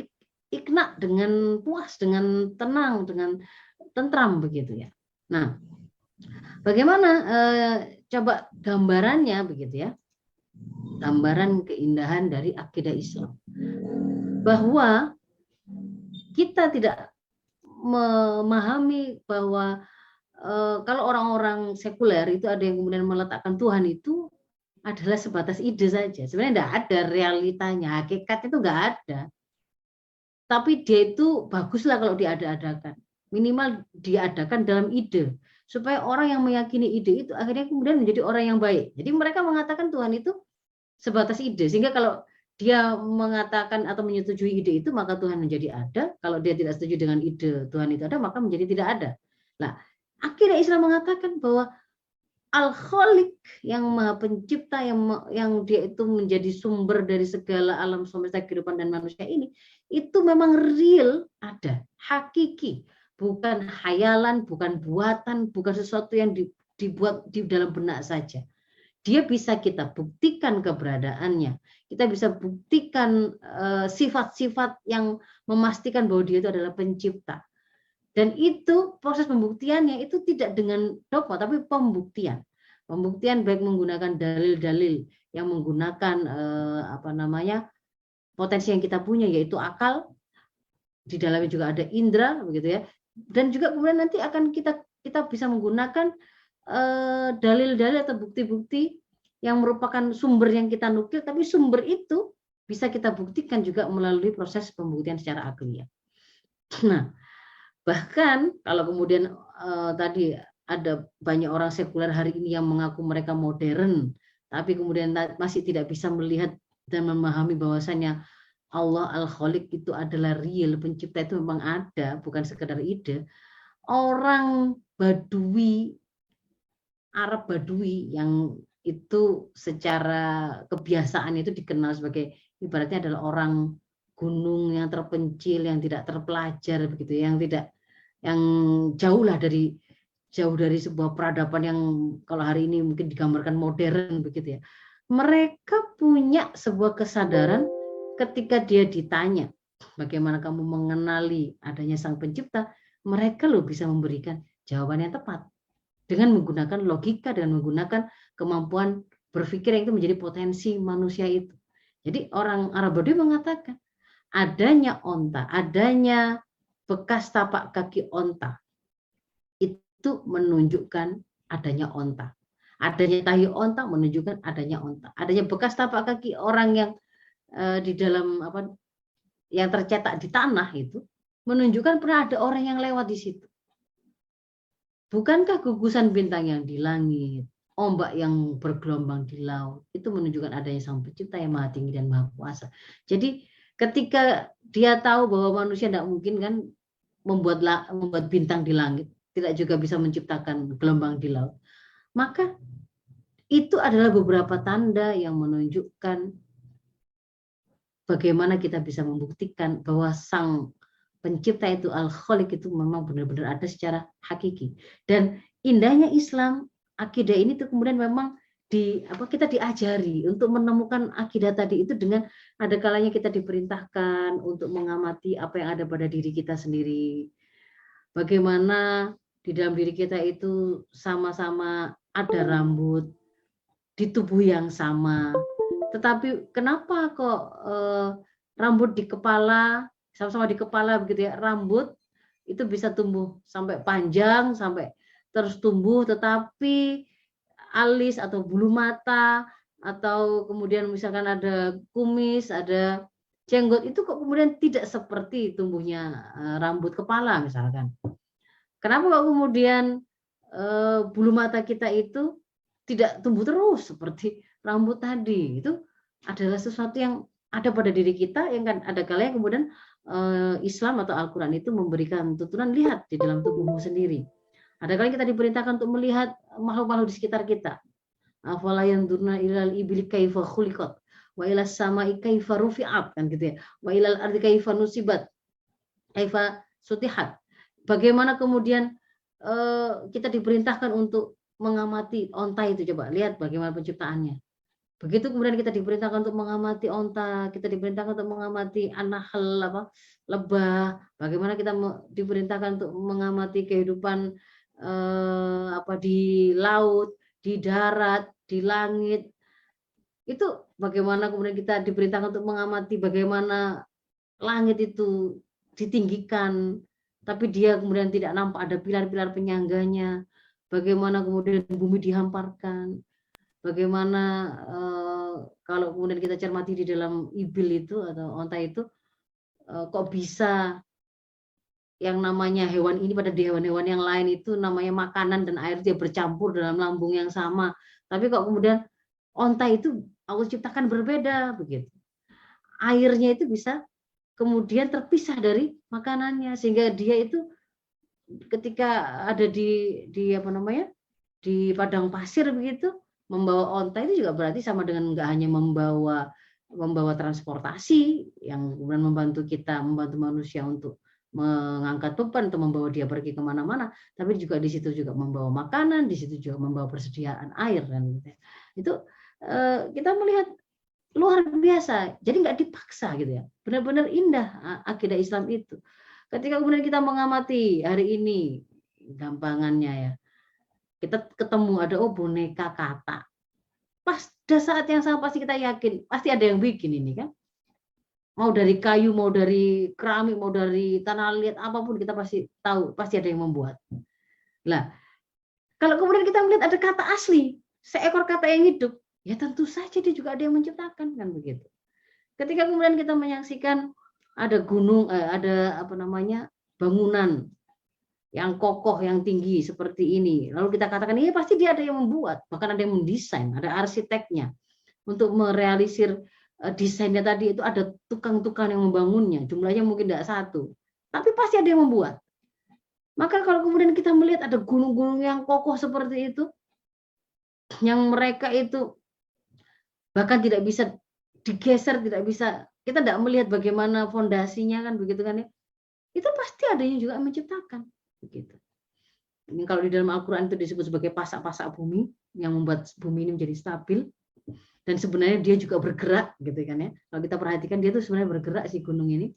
S2: ikna, dengan puas, dengan tenang, dengan tentram begitu ya. Nah, bagaimana coba gambarannya begitu ya, gambaran keindahan dari akidah Islam, bahwa kita tidak memahami bahwa kalau orang-orang sekuler itu ada yang kemudian meletakkan Tuhan itu adalah sebatas ide saja. Sebenarnya tidak ada realitanya, hakikat itu nggak ada. Tapi dia itu baguslah kalau diada-adakan. Minimal diadakan dalam ide. Supaya orang yang meyakini ide itu akhirnya kemudian menjadi orang yang baik. Jadi mereka mengatakan Tuhan itu sebatas ide. Sehingga kalau dia mengatakan atau menyetujui ide itu, maka Tuhan menjadi ada. Kalau dia tidak setuju dengan ide Tuhan itu ada, maka menjadi tidak ada. Nah, akhirnya Islam mengatakan bahwa Al-Khaliq yang Maha Pencipta, yang dia itu menjadi sumber dari segala alam semesta kehidupan dan manusia ini, itu memang real, ada, hakiki, bukan khayalan, bukan buatan, bukan sesuatu yang dibuat di dalam benak saja. Dia bisa kita buktikan keberadaannya. Kita bisa buktikan sifat-sifat yang memastikan bahwa dia itu adalah pencipta. Dan itu proses pembuktiannya itu tidak dengan dogma, tapi pembuktian. Pembuktian baik menggunakan dalil-dalil yang menggunakan potensi yang kita punya, yaitu akal. Di dalamnya juga ada indera, begitu ya. Dan juga kemudian nanti akan kita bisa menggunakan dalil-dalil atau bukti-bukti yang merupakan sumber yang kita nukil, tapi sumber itu bisa kita buktikan juga melalui proses pembuktian secara akliah. Nah, bahkan kalau kemudian tadi ada banyak orang sekuler hari ini yang mengaku mereka modern, tapi kemudian masih tidak bisa melihat dan memahami bahwasannya Allah Al-Khaliq itu adalah real, pencipta itu memang ada, bukan sekedar ide. Orang Badui, Arab Badui yang itu secara kebiasaan itu dikenal sebagai ibaratnya adalah orang gunung yang terpencil, yang tidak terpelajar begitu, yang jauh dari sebuah peradaban yang kalau hari ini mungkin digambarkan modern begitu ya. Mereka punya sebuah kesadaran ketika dia ditanya bagaimana kamu mengenali adanya Sang Pencipta, mereka loh bisa memberikan jawaban yang tepat dengan menggunakan logika, dengan menggunakan kemampuan berpikir yang itu menjadi potensi manusia itu. Jadi orang Arab Badui mengatakan adanya onta, adanya bekas tapak kaki onta itu menunjukkan adanya onta. Adanya tahi onta menunjukkan adanya onta. Adanya bekas tapak kaki orang yang di dalam yang tercetak di tanah itu menunjukkan pernah ada orang yang lewat di situ. Bukankah gugusan bintang yang di langit, ombak yang bergelombang di laut, itu menunjukkan adanya Sang Pencipta yang Maha Tinggi dan Maha Kuasa. Jadi ketika dia tahu bahwa manusia tidak mungkin kan membuat bintang di langit, tidak juga bisa menciptakan gelombang di laut. Maka itu adalah beberapa tanda yang menunjukkan bagaimana kita bisa membuktikan bahwa sang pencipta itu Al-Khaliq itu memang benar-benar ada secara hakiki. Dan indahnya Islam, akidah ini tuh kemudian memang kita diajari untuk menemukan akidah tadi itu dengan ada kalanya kita diperintahkan untuk mengamati apa yang ada pada diri kita sendiri. Bagaimana di dalam diri kita itu sama-sama ada rambut di tubuh yang sama. Tetapi kenapa kok rambut di kepala, sama-sama di kepala begitu ya, rambut itu bisa tumbuh sampai panjang, sampai terus tumbuh, tetapi alis atau bulu mata, atau kemudian misalkan ada kumis, ada jenggot, itu kok kemudian tidak seperti tumbuhnya rambut kepala misalkan. Kenapa kok kemudian bulu mata kita itu tidak tumbuh terus seperti rambut tadi? Itu adalah sesuatu yang ada pada diri kita, yang kan ada kalanya kemudian Islam atau Al-Quran itu memberikan tuntunan, lihat di dalam tubuhmu sendiri. Ada kalanya kita diperintahkan untuk melihat makhluk-makhluk di sekitar kita. Afala yanzuruna ilal ibli kaifa khuliqat wa ilas samai kaifa rufi'at, kan gitu ya. Wa ilal ardi kaifa nusibat kaifa sutihat. Bagaimana kemudian kita diperintahkan untuk mengamati onta itu, coba lihat bagaimana penciptaannya. Begitu kemudian kita diperintahkan untuk mengamati onta, kita diperintahkan untuk mengamati an-nahl, lebah, bagaimana kita diperintahkan untuk mengamati kehidupan di laut, di darat, di langit. Itu bagaimana kemudian kita diperintahkan untuk mengamati bagaimana langit itu ditinggikan, tapi dia kemudian tidak nampak ada pilar-pilar penyangganya. Bagaimana kemudian bumi dihamparkan. Bagaimana kalau kemudian kita cermati di dalam ibil itu atau onta itu, kok bisa yang namanya hewan ini pada hewan-hewan yang lain itu namanya makanan dan air dia bercampur dalam lambung yang sama. Tapi kok kemudian onta itu Allah ciptakan berbeda begitu. Airnya itu bisa kemudian terpisah dari makanannya, sehingga dia itu ketika ada di padang pasir begitu, membawa onta itu juga berarti sama dengan nggak hanya membawa transportasi yang kemudian membantu manusia untuk mengangkat beban atau membawa dia pergi kemana-mana, tapi juga di situ juga membawa makanan, di situ juga membawa persediaan air, dan gitu. Itu kita melihat luar biasa, jadi nggak dipaksa gitu ya, benar-benar indah akidah Islam itu. Ketika kemudian kita mengamati hari ini, gampangannya ya, kita ketemu ada boneka kata, pada saat yang sama pasti kita yakin pasti ada yang bikin ini kan, mau dari kayu, mau dari keramik, mau dari tanah liat, apapun kita pasti tahu pasti ada yang membuat. Lah, kalau kemudian kita melihat ada kata asli, seekor kata yang hidup, ya tentu saja dia juga ada yang menciptakan, kan begitu. Ketika kemudian kita menyaksikan ada gunung, bangunan yang kokoh, yang tinggi seperti ini, lalu kita katakan ini pasti dia ada yang membuat, bahkan ada yang mendesain, ada arsiteknya untuk merealisir desainnya tadi, itu ada tukang-tukang yang membangunnya, jumlahnya mungkin tidak satu, tapi pasti ada yang membuat. Maka kalau kemudian kita melihat ada gunung-gunung yang kokoh seperti itu, yang mereka itu bahkan tidak bisa digeser, tidak bisa, kita tidak melihat bagaimana fondasinya, kan begitu kan ya, itu pasti adanya juga yang menciptakan begitu. Ini kalau di dalam Al-Quran itu disebut sebagai pasak-pasak bumi yang membuat bumi ini menjadi stabil, dan sebenarnya dia juga bergerak gitu kan ya. Kalau kita perhatikan dia tuh sebenarnya bergerak si gunung ini.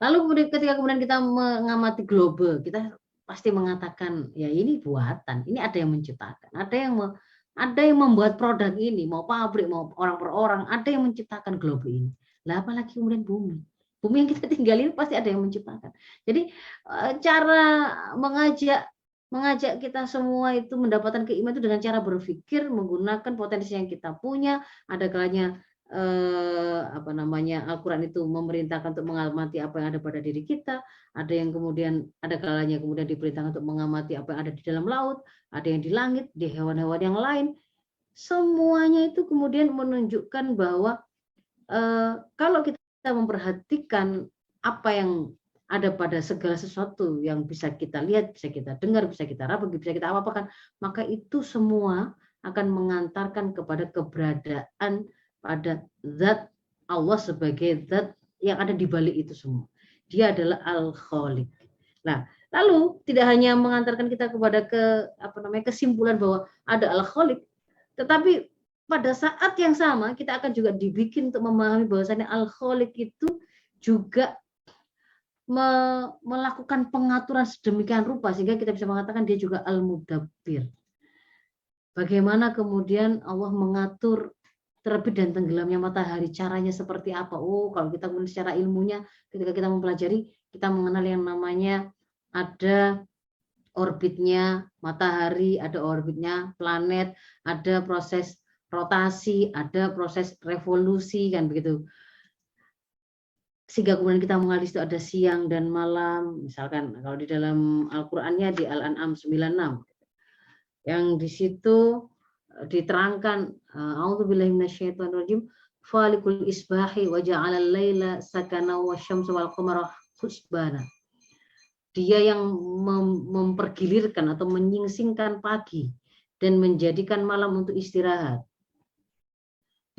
S2: Lalu ketika kemudian kita mengamati global, kita pasti mengatakan ya ini buatan, ini ada yang menciptakan, ada yang membuat produk ini, mau pabrik, mau orang per orang, ada yang menciptakan global ini. Lah apalagi kemudian bumi yang kita tinggalin pasti ada yang menciptakan. Jadi cara mengajak kita semua itu mendapatkan keimanan itu dengan cara berpikir, menggunakan potensi yang kita punya. Ada kalanya Al-Quran itu memerintahkan untuk mengamati apa yang ada pada diri kita. Ada yang kemudian ada kalanya kemudian diperintahkan untuk mengamati apa yang ada di dalam laut, ada yang di langit, di hewan-hewan yang lain. Semuanya itu kemudian menunjukkan bahwa kalau kita memperhatikan apa yang ada pada segala sesuatu yang bisa kita lihat, bisa kita dengar, bisa kita raba, bisa kita apa-apakan, maka itu semua akan mengantarkan kepada keberadaan pada zat Allah sebagai zat yang ada di balik itu semua. Dia adalah Al-Khaliq. Nah, lalu tidak hanya mengantarkan kita kepada kesimpulan bahwa ada Al-Khaliq, tetapi pada saat yang sama kita akan juga dibikin untuk memahami bahwasanya Al-Khaliq itu juga melakukan pengaturan sedemikian rupa sehingga kita bisa mengatakan dia juga Al-Mudabbir. Bagaimana kemudian Allah mengatur terbit dan tenggelamnya matahari, caranya seperti apa? Oh, kalau kita kemudian secara ilmunya ketika kita mempelajari, kita mengenal yang namanya ada orbitnya matahari, ada orbitnya planet, ada proses rotasi, ada proses revolusi, kan begitu. Sehingga kemudian kita mengenal itu ada siang dan malam, misalkan kalau di dalam Al-Qur'annya di Al-An'am 96 yang di situ diterangkan a'udzubillahi minasyaitonirrajim falikul isbahi wa ja'alal laila sakana wasyamsa wal qamara husbana. Dia yang mempergilirkan atau menyingsingkan pagi dan menjadikan malam untuk istirahat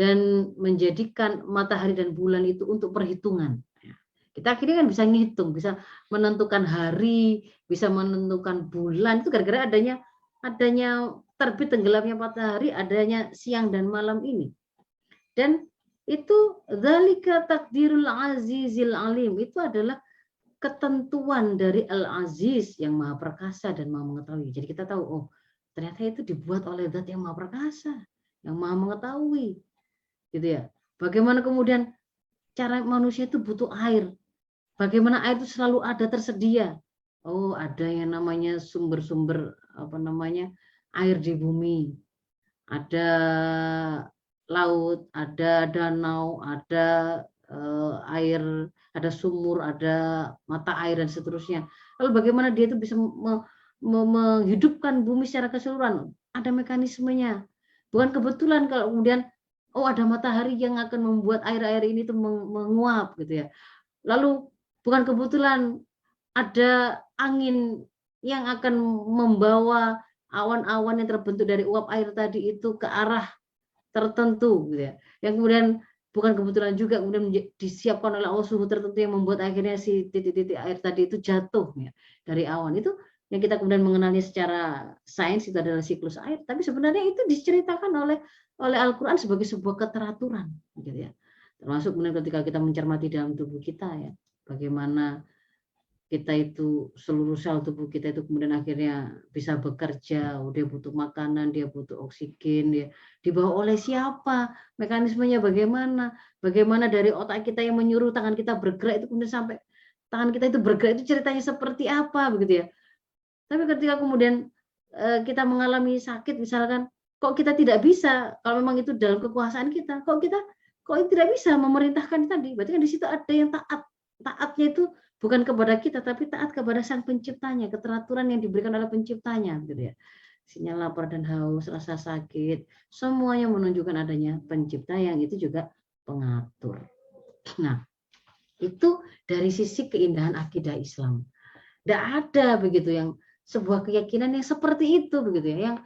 S2: dan menjadikan matahari dan bulan itu untuk perhitungan. Kita akhirnya kan bisa ngitung, bisa menentukan hari, bisa menentukan bulan, itu gara-gara adanya terbit tenggelamnya matahari, adanya siang dan malam ini. Dan itu dzalika takdirul azizil alim, itu adalah ketentuan dari Al-Aziz yang maha perkasa dan maha mengetahui. Jadi kita tahu, oh ternyata itu dibuat oleh zat yang maha perkasa, yang maha mengetahui. Gitu ya. Bagaimana kemudian cara manusia itu butuh air. Bagaimana air itu selalu ada tersedia. Oh, ada yang namanya sumber-sumber air di bumi. Ada laut, ada danau, ada air, ada sumur, ada mata air dan seterusnya. Lalu bagaimana dia itu bisa menghidupkan bumi secara keseluruhan? Ada mekanismenya. Bukan kebetulan kalau kemudian ada matahari yang akan membuat air-air ini tuh menguap gitu ya. Lalu bukan kebetulan ada angin yang akan membawa awan-awan yang terbentuk dari uap air tadi itu ke arah tertentu gitu ya. Yang kemudian bukan kebetulan juga kemudian disiapkan oleh Allah suhu tertentu yang membuat akhirnya si titik-titik air tadi itu jatuh ya dari awan. Itu yang kita kemudian mengenalnya secara sains itu adalah siklus air, tapi sebenarnya itu diceritakan oleh Al-Qur'an sebagai sebuah keteraturan gitu ya. Termasuk kemudian ketika kita mencermati dalam tubuh kita ya, bagaimana kita itu seluruh sel tubuh kita itu kemudian akhirnya bisa bekerja, dia butuh makanan, dia butuh oksigen, dia dibawa oleh siapa, mekanismenya bagaimana dari otak kita yang menyuruh tangan kita bergerak itu kemudian sampai tangan kita itu bergerak itu ceritanya seperti apa begitu ya. Tapi ketika kemudian kita mengalami sakit misalkan, kok kita tidak bisa, kalau memang itu dalam kekuasaan kita, kok tidak bisa memerintahkan tadi, berarti kan di situ ada yang taatnya itu bukan kepada kita, tapi taat kepada sang penciptanya, keteraturan yang diberikan oleh penciptanya, gitu ya. Sinyal lapar dan haus, rasa sakit, semuanya menunjukkan adanya pencipta yang itu juga pengatur. Nah, itu dari sisi keindahan akidah Islam. Tidak ada begitu yang sebuah keyakinan yang seperti itu begitu ya, yang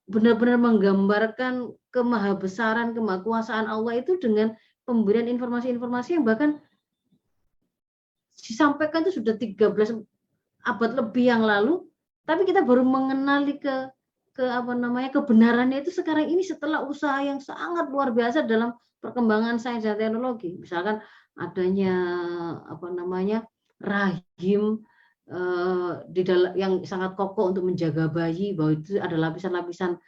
S2: benar-benar menggambarkan kemahabesaran, kemahakuasaan Allah itu dengan pemberian informasi-informasi yang bahkan disampaikan itu sudah 13 abad lebih yang lalu, tapi kita baru mengenali kebenarannya itu sekarang ini setelah usaha yang sangat luar biasa dalam perkembangan sains dan teknologi. Misalkan adanya rahim di dalam yang sangat kokoh untuk menjaga bayi, bahwa itu ada lapisan-lapisan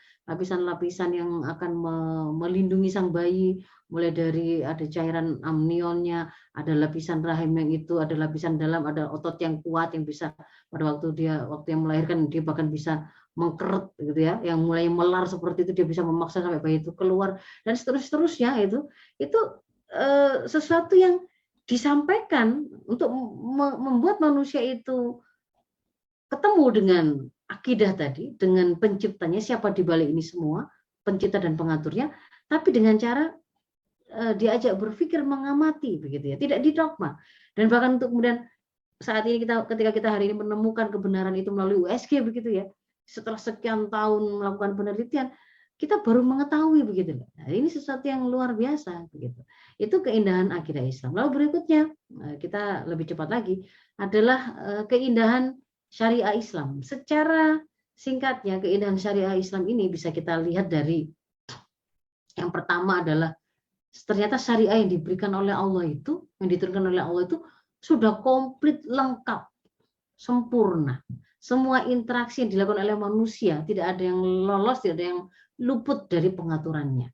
S2: yang akan melindungi sang bayi, mulai dari ada cairan amnionnya, ada lapisan rahim yang itu, ada lapisan dalam, ada otot yang kuat yang bisa pada waktu yang melahirkan dia bahkan bisa mengkerut gitu ya, yang mulai melar seperti itu dia bisa memaksa sampai bayi itu keluar dan seterusnya. Itu sesuatu yang disampaikan untuk membuat manusia itu ketemu dengan akidah tadi, dengan penciptanya, siapa di balik ini semua, pencipta dan pengaturnya, tapi dengan cara diajak berpikir, mengamati begitu ya, tidak didogma. Dan bahkan untuk kemudian saat ini ketika kita hari ini menemukan kebenaran itu melalui USG begitu ya, setelah sekian tahun melakukan penelitian, kita baru mengetahui begitu. Nah, ini sesuatu yang luar biasa begitu. Itu keindahan akidah Islam. Lalu berikutnya kita lebih cepat lagi adalah keindahan syariah Islam. Secara singkatnya, keindahan syariah Islam ini bisa kita lihat dari yang pertama adalah ternyata syariah yang diberikan oleh Allah itu, yang diturunkan oleh Allah itu sudah komplit, lengkap, sempurna. Semua interaksi yang dilakukan oleh manusia tidak ada yang lolos, tidak ada yang luput dari pengaturannya.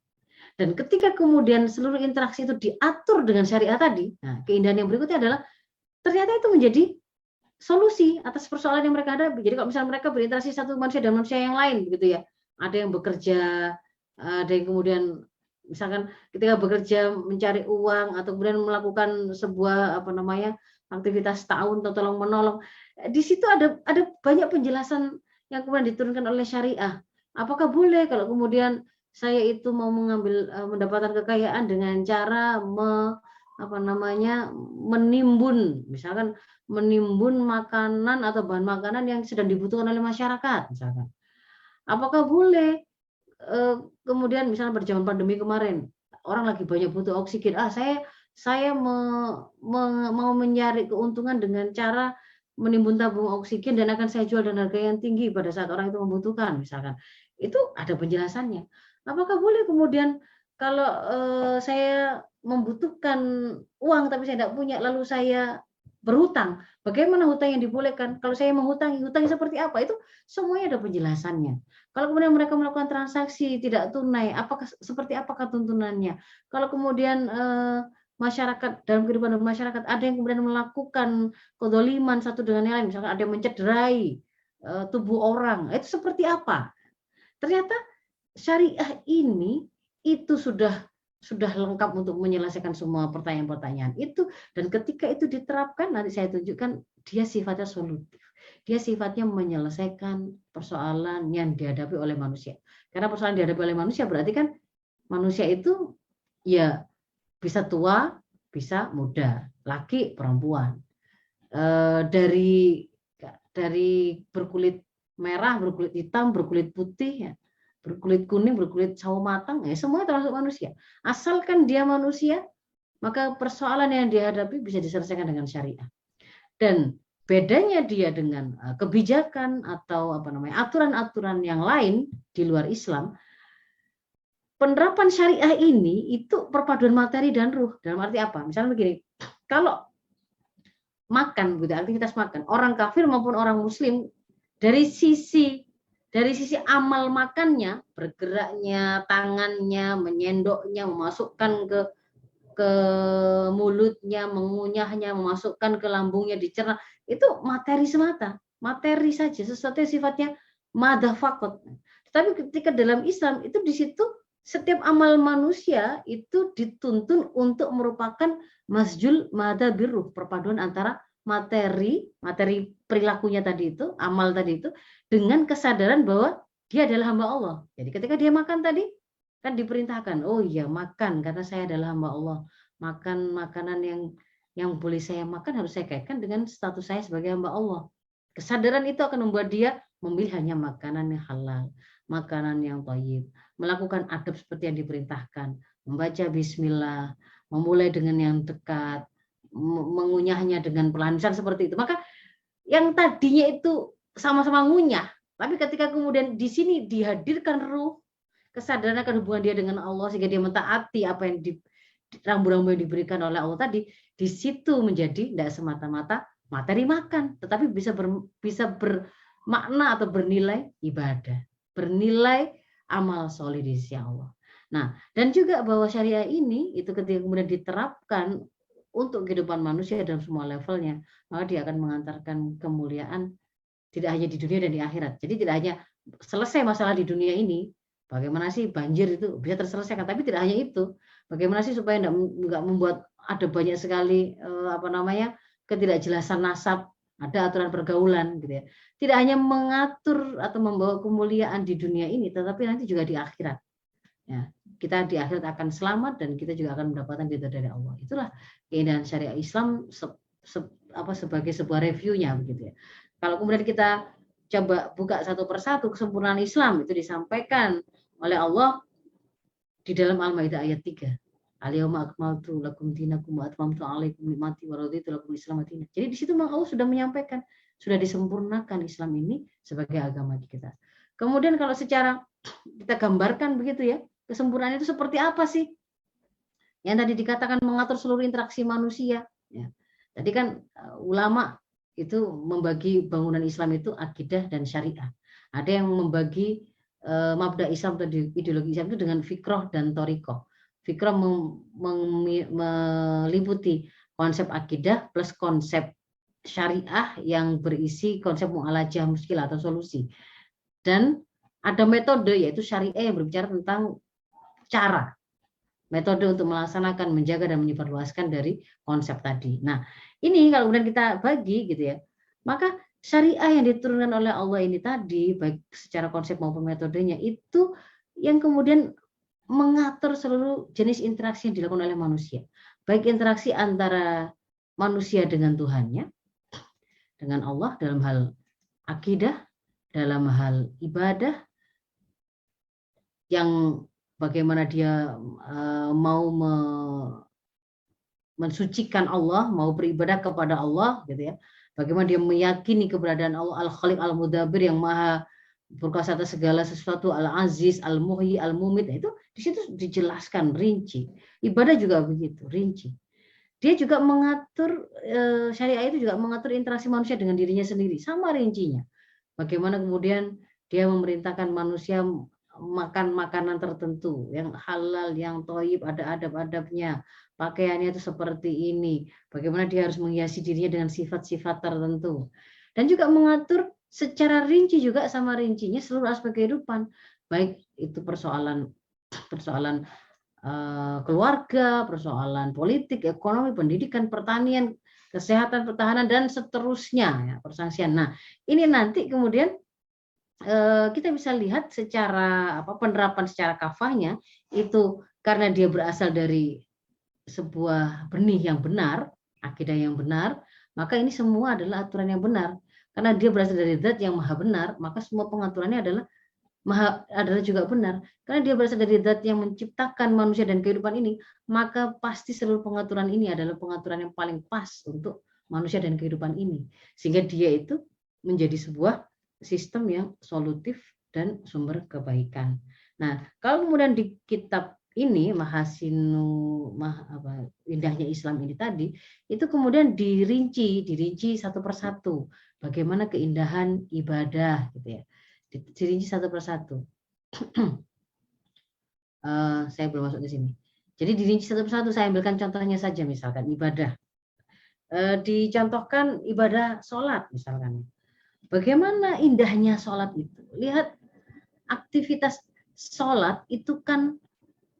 S2: Dan ketika kemudian seluruh interaksi itu diatur dengan syariah tadi, nah, keindahan yang berikutnya adalah ternyata itu menjadi solusi atas persoalan yang mereka hadapi. Jadi kalau misalnya mereka berinteraksi satu manusia dan manusia yang lain, begitu ya, ada yang bekerja, ada yang kemudian misalkan ketika bekerja mencari uang atau kemudian melakukan sebuah aktivitas ta'awun atau tolong menolong, di situ ada banyak penjelasan yang kemudian diturunkan oleh syariah. Apakah boleh kalau kemudian saya itu mau mendapatkan kekayaan dengan cara menimbun, misalkan menimbun makanan atau bahan makanan yang sedang dibutuhkan oleh masyarakat, misalkan. Apakah boleh kemudian misalnya berjaman pandemi kemarin, orang lagi banyak butuh oksigen, saya mau mencari keuntungan dengan cara menimbun tabung oksigen dan akan saya jual dengan harga yang tinggi pada saat orang itu membutuhkan, misalkan. Itu ada penjelasannya. Apakah boleh kemudian kalau saya membutuhkan uang tapi saya tidak punya, lalu saya berhutang, bagaimana hutang yang dibolehkan? Kalau saya menghutangi, hutangnya seperti apa? Itu semuanya ada penjelasannya. Kalau kemudian mereka melakukan transaksi tidak tunai, seperti apakah tuntunannya? Kalau kemudian masyarakat, dalam kehidupan masyarakat ada yang kemudian melakukan kedoliman satu dengan yang lain, misalkan ada yang mencederai tubuh orang, itu seperti apa? Ternyata syariah ini itu sudah lengkap untuk menyelesaikan semua pertanyaan-pertanyaan itu, dan ketika itu diterapkan, nanti saya tunjukkan, dia sifatnya solutif. Dia sifatnya menyelesaikan persoalan yang dihadapi oleh manusia. Karena persoalan yang dihadapi oleh manusia berarti kan manusia itu ya bisa tua, bisa muda, laki, perempuan. Dari berkulit merah, berkulit hitam, berkulit putih, ya, berkulit kuning, berkulit sawo matang, ya semua termasuk manusia. Asalkan dia manusia, maka persoalan yang dihadapi bisa diselesaikan dengan syariah. Dan bedanya dia dengan kebijakan atau aturan-aturan yang lain di luar Islam, penerapan syariah ini itu perpaduan materi dan ruh. Dalam arti apa? Misalnya begini, kalau makan, aktivitas makan, orang kafir maupun orang muslim, dari sisi amal makannya, bergeraknya, tangannya, menyendoknya, memasukkan ke mulutnya, mengunyahnya, memasukkan ke lambungnya, dicerna, itu materi semata, materi saja, sesuatu yang sifatnya madah fakot. Tetapi ketika dalam Islam itu di situ setiap amal manusia itu dituntun untuk merupakan masjul madah biruh, perpaduan antara materi perilakunya tadi itu, amal tadi itu, dengan kesadaran bahwa dia adalah hamba Allah. Jadi ketika dia makan tadi, kan diperintahkan, oh iya makan karena saya adalah hamba Allah. Makan makanan yang boleh saya makan harus saya kaitkan dengan status saya sebagai hamba Allah. Kesadaran itu akan membuat dia memilih hanya makanan yang halal, makanan yang thayyib, melakukan adab seperti yang diperintahkan, membaca bismillah, memulai dengan yang dekat, mengunyahnya dengan pelan, seperti itu. Maka yang tadinya itu sama-sama ngunyah, tapi ketika kemudian di sini dihadirkan ruh, kesadaran akan hubungan dia dengan Allah sehingga dia mentaati apa yang rambu-rambu yang diberikan oleh Allah tadi, di situ menjadi tidak semata-mata materi makan, tetapi bisa bermakna atau bernilai ibadah, bernilai amal soleh di sisi Allah. Nah, dan juga bahwa syariah ini itu ketika kemudian diterapkan untuk kehidupan manusia dalam semua levelnya, maka dia akan mengantarkan kemuliaan tidak hanya di dunia dan di akhirat. Jadi tidak hanya selesai masalah di dunia ini, bagaimana sih banjir itu bisa terselesaikan, tapi tidak hanya itu. Bagaimana sih supaya nggak membuat ada banyak sekali ketidakjelasan nasab, ada aturan pergaulan gitu ya. Tidak hanya mengatur atau membawa kemuliaan di dunia ini, tetapi nanti juga di akhirat. Ya. kita di akhirat akan selamat dan kita juga akan mendapatkan ridha dari Allah. Itulah keindahan syariat Islam sebagai sebuah reviewnya begitu ya. Kalau kemudian kita coba buka satu persatu kesempurnaan Islam itu disampaikan oleh Allah di dalam Al-Maidah ayat 3. Al-yauma akmaltu lakum dinakum wa atmamtu 'alaikum ni'mati wa raditu lakum Islam dinan. Jadi di situ memang Allah sudah menyampaikan, sudah disempurnakan Islam ini sebagai agama kita. Kemudian kalau secara kita gambarkan begitu ya, kesempurnaan itu seperti apa sih? Yang tadi dikatakan mengatur seluruh interaksi manusia. Ya. Tadi kan ulama itu membagi bangunan Islam itu akidah dan syariah. Ada yang membagi mabda Islam atau ideologi Islam itu dengan fikroh dan torikoh. Fikroh meliputi konsep akidah plus konsep syariah yang berisi konsep mu'alajah muskilah atau solusi. Dan ada metode yaitu syariah yang berbicara tentang cara, metode untuk melaksanakan, menjaga dan menyebarluaskan dari konsep tadi. Nah, ini kalau kemudian kita bagi gitu ya, maka syariah yang diturunkan oleh Allah ini tadi, baik secara konsep maupun metodenya, itu yang kemudian mengatur seluruh jenis interaksi yang dilakukan oleh manusia. Baik interaksi antara manusia dengan Tuhannya, dengan Allah dalam hal akidah, dalam hal ibadah, yang bagaimana dia mau mensucikan Allah, mau beribadah kepada Allah, gitu ya. Bagaimana dia meyakini keberadaan Allah Al-Khaliq Al-Mudabbir yang maha berkuasa atas segala sesuatu, Al-Aziz, Al-Muhyi, Al-Mumit. Itu di situ dijelaskan rinci. Ibadah juga begitu, rinci. Dia juga mengatur, syariah itu juga mengatur interaksi manusia dengan dirinya sendiri, sama rincinya. Bagaimana kemudian dia memerintahkan manusia makan makanan tertentu yang halal, yang thayyib, ada adab-adabnya, pakaiannya itu seperti ini, bagaimana dia harus menghiasi dirinya dengan sifat-sifat tertentu, dan juga mengatur secara rinci juga sama rincinya seluruh aspek kehidupan, baik itu persoalan keluarga, persoalan politik, ekonomi, pendidikan, pertanian, kesehatan, pertahanan, dan seterusnya ya, persangsian. Nah, ini nanti kemudian kita bisa lihat secara penerapan secara kafahnya itu karena dia berasal dari sebuah benih yang benar, akidah yang benar, maka ini semua adalah aturan yang benar. Karena dia berasal dari zat yang maha benar, maka semua pengaturannya adalah juga benar. Karena dia berasal dari zat yang menciptakan manusia dan kehidupan ini, maka pasti seluruh pengaturan ini adalah pengaturan yang paling pas untuk manusia dan kehidupan ini. Sehingga dia itu menjadi sebuah sistem yang solutif dan sumber kebaikan. Nah, kalau kemudian di kitab ini indahnya Islam ini tadi, itu kemudian dirinci satu persatu. Bagaimana keindahan ibadah, gitu ya. Dirinci satu persatu. Saya belum masuk di sini. Jadi dirinci satu persatu. Saya ambilkan contohnya saja, misalkan ibadah. Dicontohkan ibadah sholat, misalkan. Bagaimana indahnya sholat itu? Lihat aktivitas sholat itu kan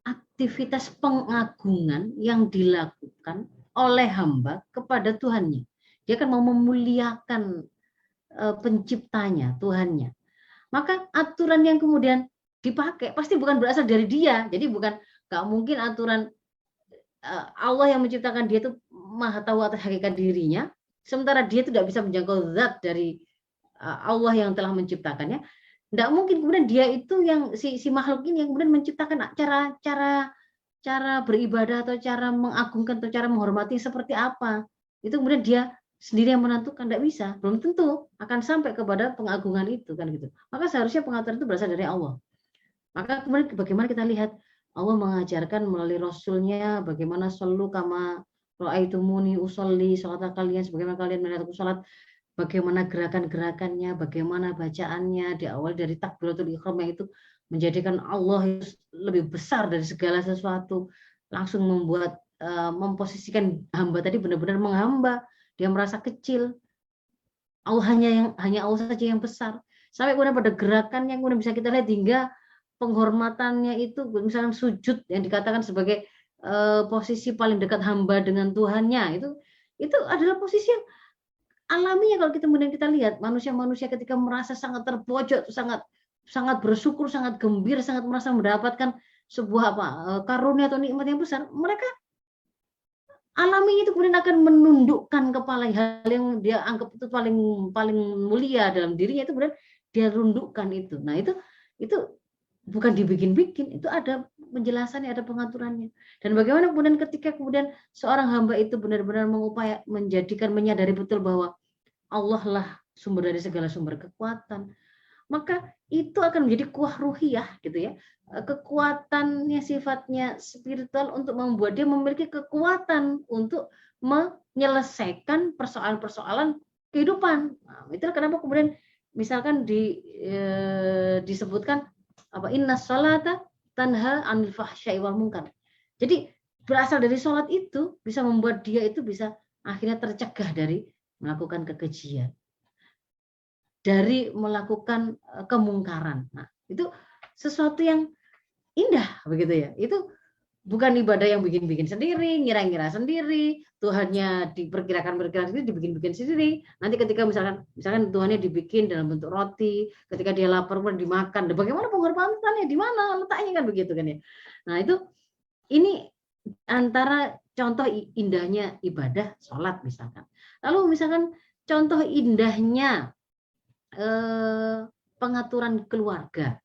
S2: aktivitas pengagungan yang dilakukan oleh hamba kepada Tuhannya. Dia kan mau memuliakan penciptanya, Tuhannya. Maka aturan yang kemudian dipakai pasti bukan berasal dari dia. Jadi nggak mungkin aturan Allah yang menciptakan dia itu maha tahu atas hakikat dirinya, sementara dia tidak bisa menjangkau zat dari Allah yang telah menciptakannya. Tidak mungkin kemudian dia itu yang si makhluk ini yang kemudian menciptakan cara beribadah atau cara mengagungkan atau cara menghormati seperti apa. Itu kemudian dia sendiri yang menentukan, tidak bisa. Belum tentu akan sampai kepada pengagungan itu kan gitu. Maka seharusnya pengaturan itu berasal dari Allah. Maka kemudian bagaimana kita lihat Allah mengajarkan melalui Rasulnya bagaimana shollu kama ra'aitumuni usolli, salat kalian sebagaimana kalian melihat aku salat. Bagaimana gerakan-gerakannya, bagaimana bacaannya, diawali dari takbiratul ihram yang itu menjadikan Allah lebih besar dari segala sesuatu, langsung memposisikan hamba tadi benar-benar menghamba, dia merasa kecil, Allah hanya Allah saja yang besar, sampai kemudian pada gerakan yang kemudian bisa kita lihat hingga penghormatannya itu, misalnya sujud yang dikatakan sebagai posisi paling dekat hamba dengan Tuhannya, itu adalah posisi yang alaminya. Kalau kemudian kita lihat manusia-manusia ketika merasa sangat terpojok, sangat bersyukur, sangat gembira, sangat merasa mendapatkan sebuah karunia atau nikmat yang besar, mereka alami itu kemudian akan menundukkan kepala, hal yang dia anggap itu paling mulia dalam dirinya itu kemudian dia rundukkan itu. Nah, itu bukan dibikin-bikin, itu ada penjelasannya, ada pengaturannya. Dan bagaimana kemudian ketika kemudian seorang hamba itu benar-benar menyadari betul bahwa Allah lah sumber dari segala sumber kekuatan, maka itu akan menjadi kuah ruhiyah gitu ya, kekuatannya sifatnya spiritual untuk membuat dia memiliki kekuatan untuk menyelesaikan persoalan-persoalan kehidupan. Nah, itulah kenapa kemudian misalkan disebutkan apa, inna sholata tanha anil fahsya'i wal munkar. Jadi berasal dari sholat itu bisa membuat dia itu bisa akhirnya tercegah dari melakukan kekejian, dari melakukan kemungkaran. Nah, itu sesuatu yang indah begitu ya. Itu bukan ibadah yang bikin-bikin sendiri, ngira-ngira sendiri, Tuhannya diperkirakan sendiri, dibikin-bikin sendiri. Nanti ketika misalkan Tuhannya dibikin dalam bentuk roti, ketika dia lapar pun dimakan. Bagaimana pengorbanannya, di mana letaknya, kan begitu kan ya. Nah, ini antara contoh indahnya ibadah sholat misalkan. Lalu misalkan contoh indahnya pengaturan keluarga.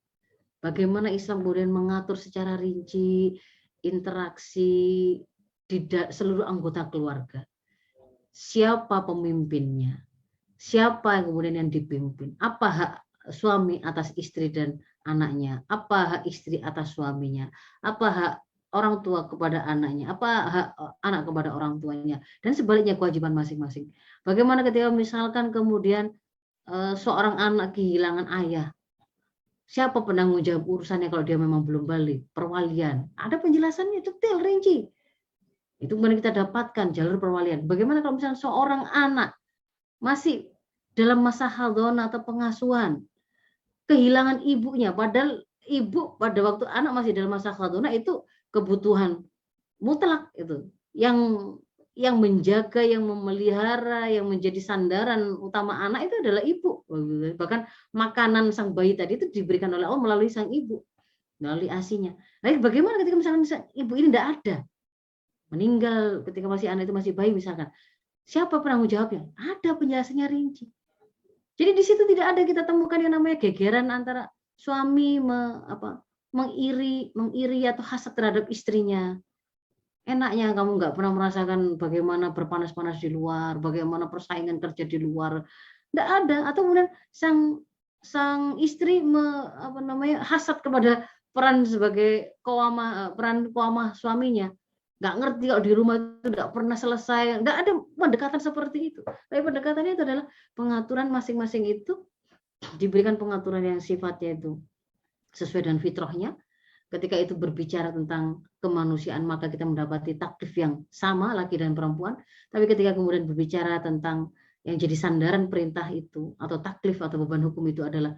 S2: Bagaimana Islam kemudian mengatur secara rinci interaksi di seluruh anggota keluarga. Siapa pemimpinnya? Siapa yang kemudian yang dipimpin? Apa hak suami atas istri dan anaknya? Apa hak istri atas suaminya? Apa hak orang tua kepada anaknya? Apa hak anak kepada orang tuanya? Dan sebaliknya kewajiban masing-masing. Bagaimana ketika misalkan kemudian seorang anak kehilangan ayah, siapa penanggung jawab urusannya kalau dia memang belum balik? Perwalian. Ada penjelasannya detail, rinci. Itu kemudian kita dapatkan jalur perwalian. Bagaimana kalau misalnya seorang anak masih dalam masa haldona atau pengasuhan, kehilangan ibunya, padahal ibu pada waktu anak masih dalam masa haldona itu kebutuhan mutlak itu. Yang menjaga, yang memelihara, yang menjadi sandaran utama anak itu adalah ibu. Bahkan makanan sang bayi tadi itu diberikan oleh Allah melalui sang ibu, melalui asinya. Nah, bagaimana ketika misalkan ibu ini tidak ada, meninggal ketika anak itu masih bayi misalkan, siapa penanggung jawabnya? Ada penjelasannya rinci. Jadi di situ tidak ada kita temukan yang namanya gegeran antara suami mengiri atau hasad terhadap istrinya. Enaknya kamu nggak pernah merasakan bagaimana berpanas-panas di luar, bagaimana persaingan kerja di luar, nggak ada. Atau kemudian sang istri hasad kepada peran sebagai peran qawamah suaminya, nggak ngerti kalau di rumah itu nggak pernah selesai, nggak ada pendekatan seperti itu. Tapi pendekatannya itu adalah pengaturan masing-masing itu diberikan pengaturan yang sifatnya itu sesuai dengan fitrahnya. Ketika itu berbicara tentang kemanusiaan, maka kita mendapati taklif yang sama laki dan perempuan. Tapi ketika kemudian berbicara tentang yang jadi sandaran perintah itu, atau taklif atau beban hukum itu adalah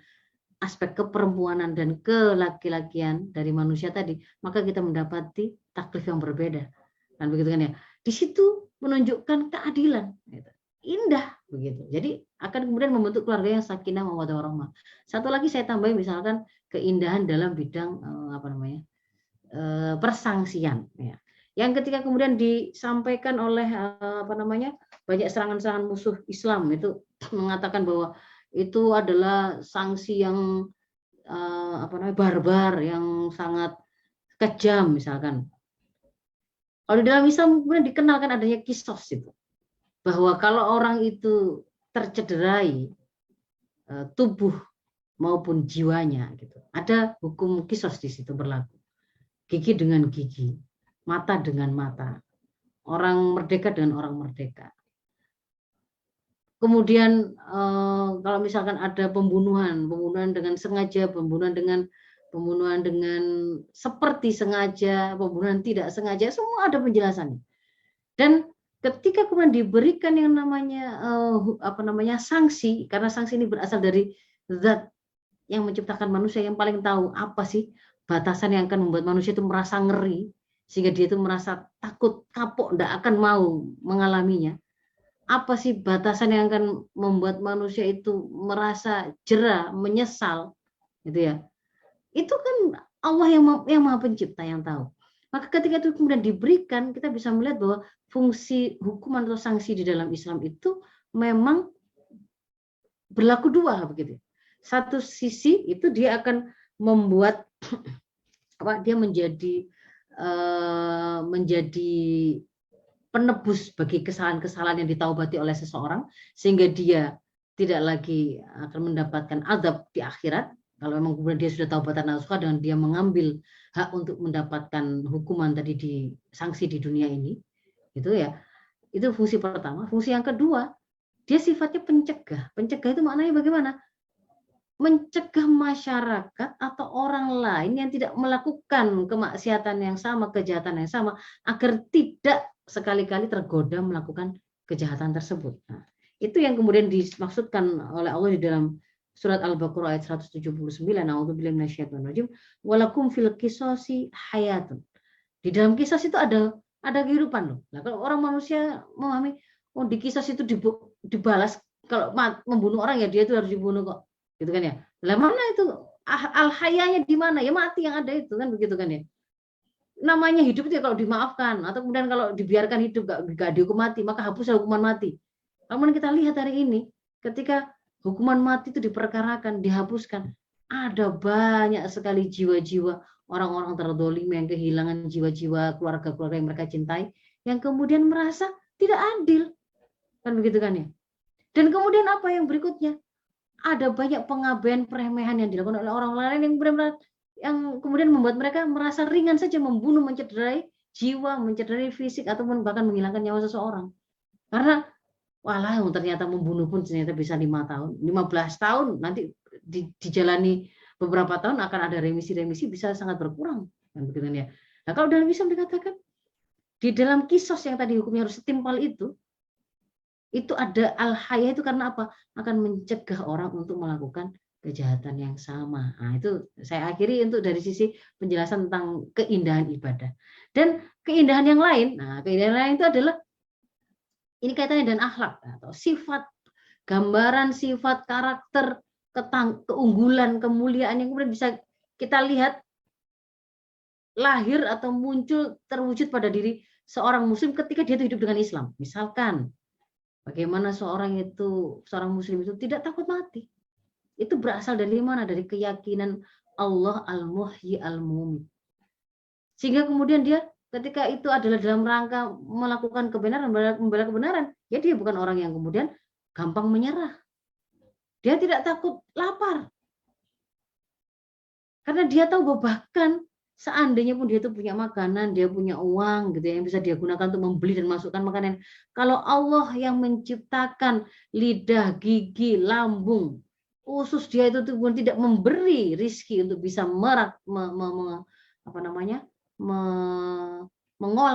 S2: aspek keperempuanan dan kelaki-lakian dari manusia tadi, maka kita mendapati taklif yang berbeda. Dan begitu kan ya. Di situ menunjukkan keadilan. Indah begitu. Jadi akan kemudian membentuk keluarga yang sakinah mawaddah warahmah. Satu lagi saya tambahin misalkan keindahan dalam bidang persangsian ya. Yang ketika kemudian disampaikan oleh banyak serangan-serangan musuh Islam itu mengatakan bahwa itu adalah sanksi yang barbar, yang sangat kejam misalkan. Kalau di dalam Islam kemudian dikenalkan adanya kisos itu, bahwa kalau orang itu tercederai tubuh maupun jiwanya gitu, ada hukum kisos di situ berlaku. Gigi dengan gigi, mata dengan mata, orang merdeka dengan orang merdeka. Kemudian kalau misalkan ada pembunuhan dengan sengaja, pembunuhan dengan seperti sengaja, pembunuhan tidak sengaja, semua ada penjelasannya. Dan ketika kemudian diberikan yang namanya sanksi, karena sanksi ini berasal dari zat yang menciptakan manusia, yang paling tahu apa sih batasan yang akan membuat manusia itu merasa ngeri, sehingga dia itu merasa takut, kapok, tidak akan mau mengalaminya. Apa sih batasan yang akan membuat manusia itu merasa jera, menyesal, gitu ya? Itu kan Allah yang Maha Pencipta yang tahu. Maka ketika itu kemudian diberikan, kita bisa melihat bahwa fungsi hukuman atau sanksi di dalam Islam itu memang berlaku dua begitu. Satu sisi itu dia akan membuat dia menjadi penebus bagi kesalahan-kesalahan yang ditaubati oleh seseorang, sehingga dia tidak lagi akan mendapatkan azab di akhirat. Kalau memang kemudian dia sudah taubatan nasuha dan dia mengambil hak untuk mendapatkan hukuman tadi di sanksi di dunia ini, itu ya, itu fungsi pertama. Fungsi yang kedua, dia sifatnya pencegah. Pencegah itu maknanya bagaimana? Mencegah masyarakat atau orang lain yang tidak melakukan kemaksiatan yang sama, kejahatan yang sama, agar tidak sekali-kali tergoda melakukan kejahatan tersebut. Nah, itu yang kemudian dimaksudkan oleh Allah di dalam surat Al-Baqarah ayat 179, A'udzubillahi minasyaitonir rajim, walakum fil qisasi hayatun. Di dalam kisas itu ada kehidupan loh. Nah, kalau orang manusia memahami, oh di kisas itu dibalas, kalau membunuh orang ya dia itu harus dibunuh kok. Gitu kan ya. Lah mana itu al-hayanya di mana? Ya mati yang ada itu kan begitu kan ya. Namanya hidup itu ya kalau dimaafkan, atau kemudian kalau dibiarkan hidup gak dihukum mati, maka hapuslah hukuman mati. Namun kita lihat hari ini ketika hukuman mati itu diperkarakan, dihapuskan, ada banyak sekali jiwa-jiwa orang-orang terdolimi yang kehilangan jiwa-jiwa keluarga-keluarga yang mereka cintai, yang kemudian merasa tidak adil. Kan begitu kan ya. Dan kemudian apa yang berikutnya? Ada banyak pengabaian peremehan yang dilakukan oleh orang lain yang kemudian membuat mereka merasa ringan saja membunuh, mencederai jiwa, mencederai fisik, ataupun bahkan menghilangkan nyawa seseorang. Karena walah ternyata membunuh pun ternyata bisa 5 tahun, 15 tahun, nanti dijalani beberapa tahun akan ada remisi-remisi, bisa sangat berkurang. Kan begitu ya. Nah, kalau dalam Islam dikatakan di dalam kisos yang tadi hukumnya harus setimpal itu ada al-haya itu karena apa? Akan mencegah orang untuk melakukan kejahatan yang sama. Nah, itu saya akhiri untuk dari sisi penjelasan tentang keindahan ibadah. Dan keindahan yang lain, keindahan lain itu adalah ini kaitannya dengan akhlak atau sifat, gambaran sifat, karakter, keunggulan, kemuliaan yang kemudian bisa kita lihat lahir atau muncul terwujud pada diri seorang muslim ketika dia hidup dengan Islam. Misalkan bagaimana seorang muslim itu tidak takut mati. Itu berasal dari mana? Dari keyakinan Allah Al-Muhyi Al-Mumit. Sehingga kemudian dia ketika itu adalah dalam rangka melakukan kebenaran, membela kebenaran, ya dia bukan orang yang kemudian gampang menyerah. Dia tidak takut lapar. Karena dia tahu bahwa bahkan seandainya pun dia itu punya makanan, dia punya uang gitu ya, yang bisa dia gunakan untuk membeli dan masukkan makanan. Kalau Allah yang menciptakan lidah, gigi, lambung, usus dia itu tidak memberi rizki untuk bisa mengolah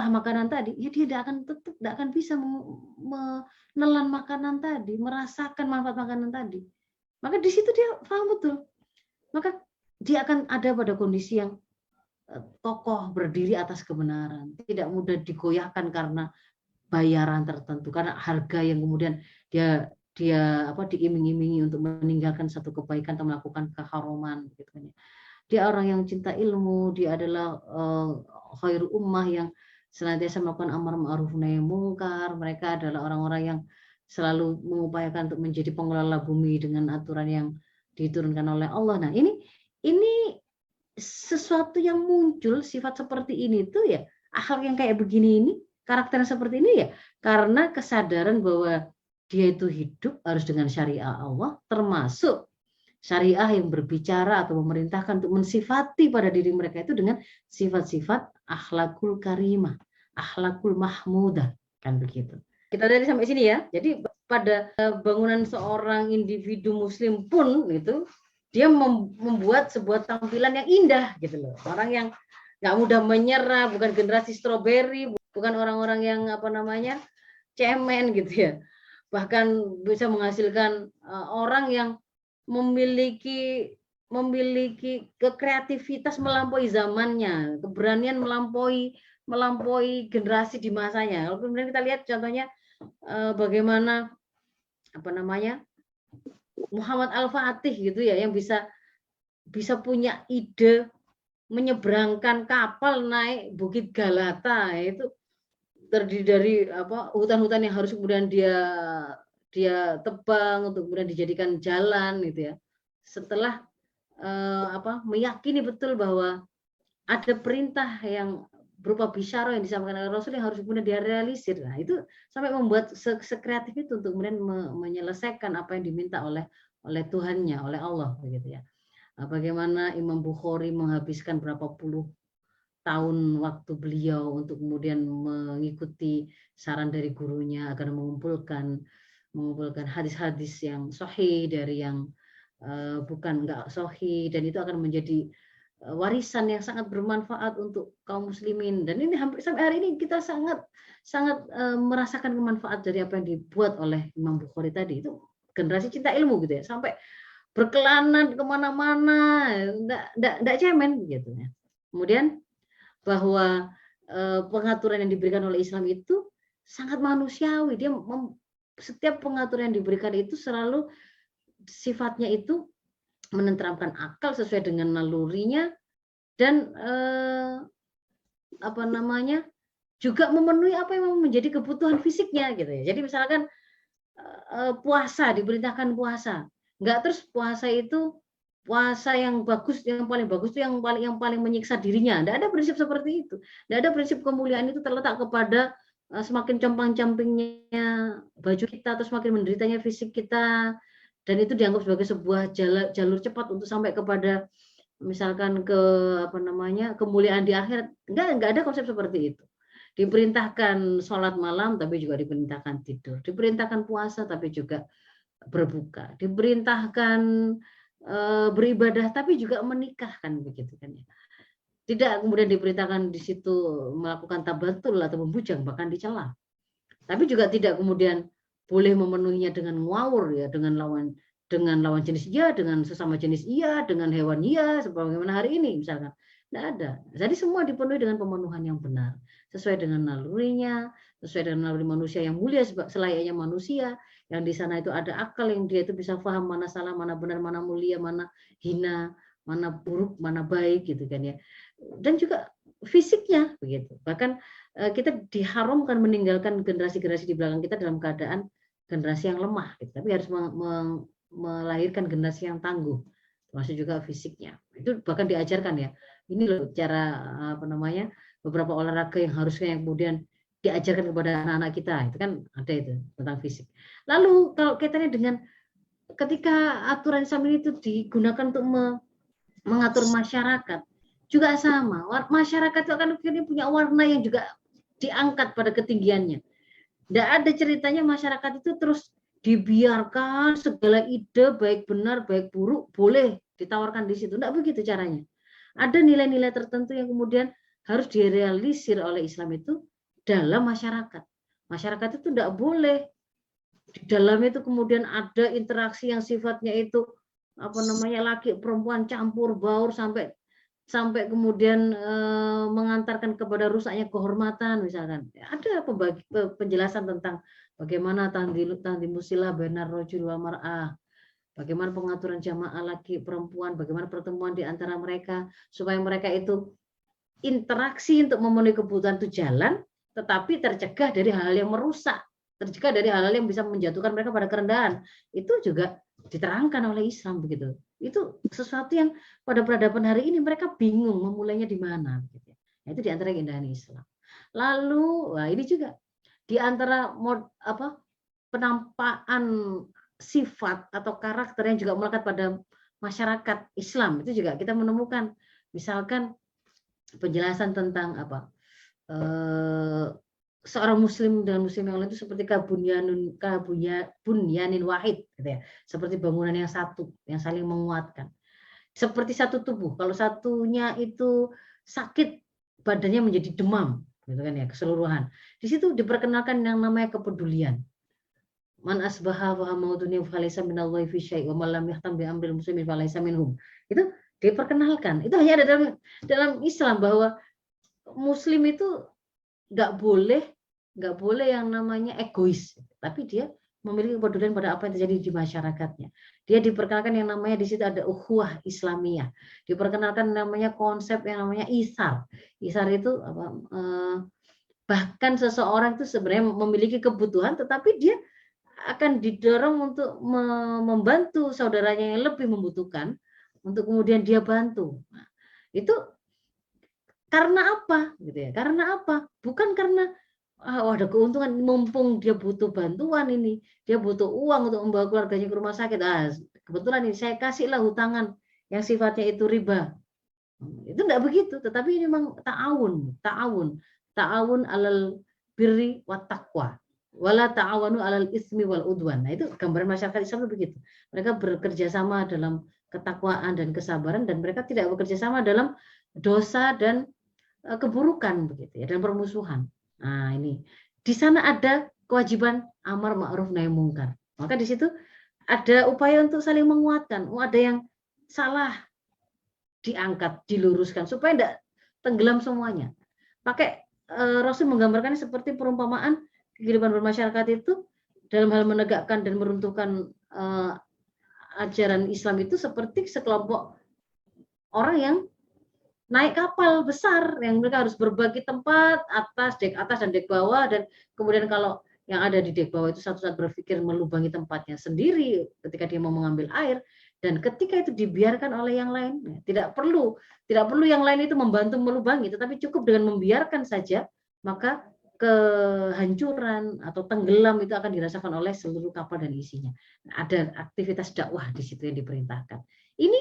S2: makanan tadi, ya dia tetap tidak akan bisa menelan makanan tadi, merasakan manfaat makanan tadi. Maka di situ dia paham betul. Maka dia akan ada pada kondisi yang kokoh, berdiri atas kebenaran, tidak mudah digoyahkan karena bayaran tertentu, karena harga yang kemudian dia diiming-imingi untuk meninggalkan satu kebaikan atau melakukan keharuman gitu kan. Dia orang yang cinta ilmu, dia adalah khairul ummah yang senantiasa melakukan amar ma'ruf nahi mungkar. Mereka adalah orang-orang yang selalu mengupayakan untuk menjadi pengelola bumi dengan aturan yang diturunkan oleh Allah. Nah, ini sesuatu yang muncul sifat seperti ini tuh ya, akhlak yang kayak begini ini, karakter seperti ini ya, karena kesadaran bahwa dia itu hidup harus dengan syariah Allah, termasuk syariah yang berbicara atau memerintahkan untuk mensifati pada diri mereka itu dengan sifat-sifat akhlakul karimah, akhlakul mahmudah, kan begitu. Kita dari sampai sini ya. Jadi pada bangunan seorang individu muslim pun gitu, dia membuat sebuah tampilan yang indah gitu loh. Orang yang nggak mudah menyerah, bukan generasi stroberi, bukan orang-orang yang cemen gitu ya. Bahkan bisa menghasilkan orang yang memiliki kekreativitas melampaui zamannya, keberanian melampaui generasi di masanya. Kalau kemudian kita lihat contohnya bagaimana Muhammad Al-Fatih gitu ya, yang bisa punya ide menyeberangkan kapal naik Bukit Galata, itu terdiri dari hutan-hutan yang harus kemudian dia tebang untuk kemudian dijadikan jalan gitu ya. Setelah meyakini betul bahwa ada perintah yang berupa bisyarah yang disampaikan oleh Rasul yang harus kemudian dia realisir. Nah, itu sampai membuat sekreatif itu untuk kemudian menyelesaikan apa yang diminta oleh Tuhannya, oleh Allah begitu ya. Bagaimana Imam Bukhari menghabiskan berapa puluh tahun waktu beliau untuk kemudian mengikuti saran dari gurunya agar mengumpulkan hadis-hadis yang sahih dari yang bukan enggak sahih, dan itu akan menjadi warisan yang sangat bermanfaat untuk kaum muslimin. Dan ini hampir sampai hari ini kita sangat merasakan kemanfaat dari apa yang dibuat oleh Imam Bukhari tadi. Itu generasi cinta ilmu gitu ya, sampai berkelana kemana-mana, enggak cemen gitu ya. Kemudian bahwa pengaturan yang diberikan oleh Islam itu sangat manusiawi. Dia setiap pengaturan yang diberikan itu selalu sifatnya itu menenteramkan akal sesuai dengan nalurinya, dan juga memenuhi apa yang menjadi kebutuhan fisiknya gitu ya. Jadi misalkan puasa, diperintahkan puasa, enggak terus puasa yang bagus, yang paling bagus itu yang paling menyiksa dirinya. Tidak ada prinsip seperti itu. Tidak ada prinsip kemuliaan itu terletak kepada semakin compang-campingnya baju kita atau semakin menderitanya fisik kita, dan itu dianggap sebagai sebuah jalur cepat untuk sampai kepada misalkan kemuliaan di akhirat. Enggak ada konsep seperti itu. Diperintahkan sholat malam tapi juga diperintahkan tidur, diperintahkan puasa tapi juga berbuka, diperintahkan beribadah tapi juga menikah, kan begitu kan ya. Tidak kemudian diperintahkan di situ melakukan tabatul atau membujang, bahkan dicela. Tapi juga tidak kemudian boleh memenuhinya dengan ngawur ya, dengan lawan jenis iya, dengan sesama jenis iya, dengan hewan iya, sebagaimana hari ini misalkan. Tidak ada. Jadi semua dipenuhi dengan pemenuhan yang benar, sesuai dengan nalurinya, sesuai dengan naluri manusia yang mulia selayaknya manusia. Yang di sana itu ada akal yang dia itu bisa paham mana salah, mana benar, mana mulia, mana hina, mana buruk, mana baik gitu kan ya. Dan juga fisiknya begitu. Bahkan kita diharamkan meninggalkan generasi-generasi di belakang kita dalam keadaan generasi yang lemah gitu. Tapi harus melahirkan generasi yang tangguh, termasuk juga fisiknya. Itu bahkan diajarkan ya. Ini loh cara beberapa olahraga yang harusnya yang kemudian diajarkan kepada anak-anak kita, itu kan ada itu tentang fisik. Lalu kalau kaitannya dengan ketika aturan Islam itu digunakan untuk mengatur masyarakat, juga sama. Masyarakat itu akan punya warna yang juga diangkat pada ketinggiannya. Tidak ada ceritanya masyarakat itu terus dibiarkan segala ide baik benar baik buruk boleh ditawarkan di situ. Tidak begitu caranya. Ada nilai-nilai tertentu yang kemudian harus direalisir oleh Islam itu dalam masyarakat. Masyarakat itu tidak boleh di dalamnya itu kemudian ada interaksi yang sifatnya itu laki perempuan campur baur sampai kemudian mengantarkan kepada rusaknya kehormatan misalkan. Ada penjelasan tentang bagaimana tandimusilah benar rajul wa mar'ah. Bagaimana pengaturan jamaah laki perempuan, bagaimana pertemuan di antara mereka supaya mereka itu interaksi untuk memenuhi kebutuhan itu jalan, tetapi tercegah dari hal-hal yang merusak, tercegah dari hal-hal yang bisa menjatuhkan mereka pada kerendahan. Itu juga diterangkan oleh Islam begitu. Itu sesuatu yang pada peradaban hari ini mereka bingung memulainya di mana. Gitu. Nah, itu di antara keindahan Islam. Lalu, ini juga di antara penampakan sifat atau karakter yang juga melekat pada masyarakat Islam, itu juga kita menemukan misalkan penjelasan tentang seorang muslim dengan muslim yang lain itu seperti bunyanin wahid gitu ya, seperti bangunan yang satu yang saling menguatkan, seperti satu tubuh. Kalau satunya itu sakit, badannya menjadi demam gitu kan ya, keseluruhan. Di situ diperkenalkan yang namanya kepedulian. Man asbaha wa mautuni falaysa minallahi fi syai' wa man lam yahtam bi amril muslimin falaysa minhum. Itu diperkenalkan. Itu hanya ada dalam Islam bahwa muslim itu nggak boleh yang namanya egois, tapi dia memiliki kepedulian pada apa yang terjadi di masyarakatnya. Dia diperkenalkan yang namanya di situ ada ukhuwah Islamiyah. Diperkenalkan namanya konsep yang namanya isar. Isar itu apa? Bahkan seseorang itu sebenarnya memiliki kebutuhan, tetapi dia akan didorong untuk membantu saudaranya yang lebih membutuhkan, untuk kemudian dia bantu. Nah, itu karena apa? Gitu ya. Karena apa? Bukan karena ada keuntungan, mumpung dia butuh bantuan ini, dia butuh uang untuk membawa keluarganya ke rumah sakit. Kebetulan ini saya kasihlah hutangan yang sifatnya itu riba. Itu enggak begitu, tetapi ini memang ta'awun alal birri wat taqwa. Wala ta'awanu alal ismi wal udwan. Nah, itu gambaran masyarakat Islam itu begitu. Mereka bekerja sama dalam ketakwaan dan kesabaran, dan mereka tidak bekerja sama dalam dosa dan keburukan begitu ya, dan permusuhan. Nah, ini di sana ada kewajiban amar ma'ruf nahi mungkar. Maka di situ ada upaya untuk saling menguatkan. Ada yang salah, diangkat, diluruskan supaya tidak tenggelam semuanya. Pakai Rasul menggambarkannya seperti perumpamaan kehidupan bermasyarakat itu dalam hal menegakkan dan meruntuhkan ajaran Islam itu seperti sekelompok orang yang naik kapal besar yang mereka harus berbagi tempat, dek atas dan dek bawah, dan kemudian kalau yang ada di dek bawah itu satu saat berpikir melubangi tempatnya sendiri ketika dia mau mengambil air, dan ketika itu dibiarkan oleh yang lain, tidak perlu yang lain itu membantu melubangi, tetapi cukup dengan membiarkan saja, maka kehancuran atau tenggelam itu akan dirasakan oleh seluruh kapal dan isinya. Ada aktivitas dakwah di situ yang diperintahkan. Ini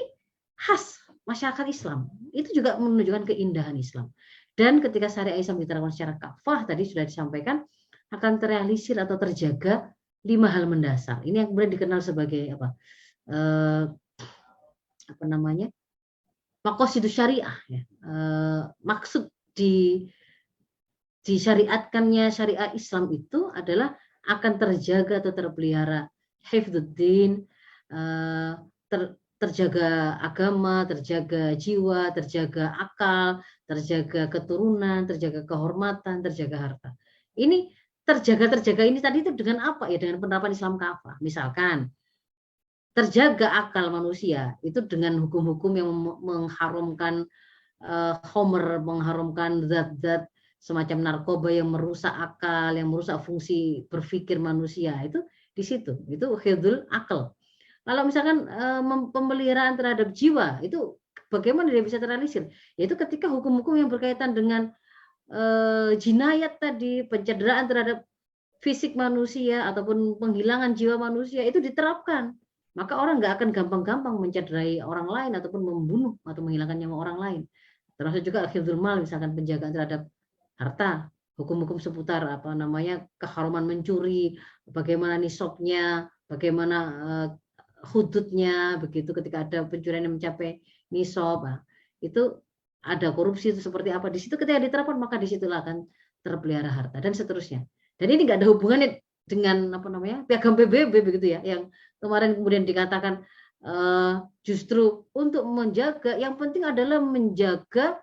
S2: khas masyarakat Islam. Itu juga menunjukkan keindahan Islam. Dan ketika syariat Islam diterapkan secara kafah, tadi sudah disampaikan, akan terrealisir atau terjaga 5 hal mendasar. Ini yang kemudian dikenal sebagai maqasidus syariah. Ya. Maksud disyariatkannya syariat Islam itu adalah akan terjaga atau terpelihara hifdzuddin, terjaga agama, terjaga jiwa, terjaga akal, terjaga keturunan, terjaga kehormatan, terjaga harta. Ini terjaga ini tadi itu dengan apa ya? Dengan penerapan Islam kafah. Misalkan terjaga akal manusia itu dengan hukum-hukum yang mengharumkan khamr, mengharumkan zat-zat semacam narkoba yang merusak akal, yang merusak fungsi berpikir manusia, itu di situ. Itu hifdzul akal. Kalau misalkan pemeliharaan terhadap jiwa, itu bagaimana dia bisa terrealisir? Yaitu ketika hukum-hukum yang berkaitan dengan jinayat tadi, pencederaan terhadap fisik manusia ataupun penghilangan jiwa manusia itu diterapkan. Maka orang nggak akan gampang-gampang mencederai orang lain ataupun membunuh atau menghilangkan nyawa orang lain. Termasuk juga hifdzul mal, misalkan penjagaan terhadap harta, hukum-hukum seputar keharuman mencuri, bagaimana nisabnya, bagaimana hududnya, begitu ketika ada pencurian yang mencapai nisab, itu ada korupsi itu seperti apa, di situ ketika diterapkan maka disitulah akan terpelihara harta dan seterusnya. Dan ini nggak ada hubungannya dengan piagam PBB begitu ya, yang kemarin kemudian dikatakan justru untuk menjaga, yang penting adalah menjaga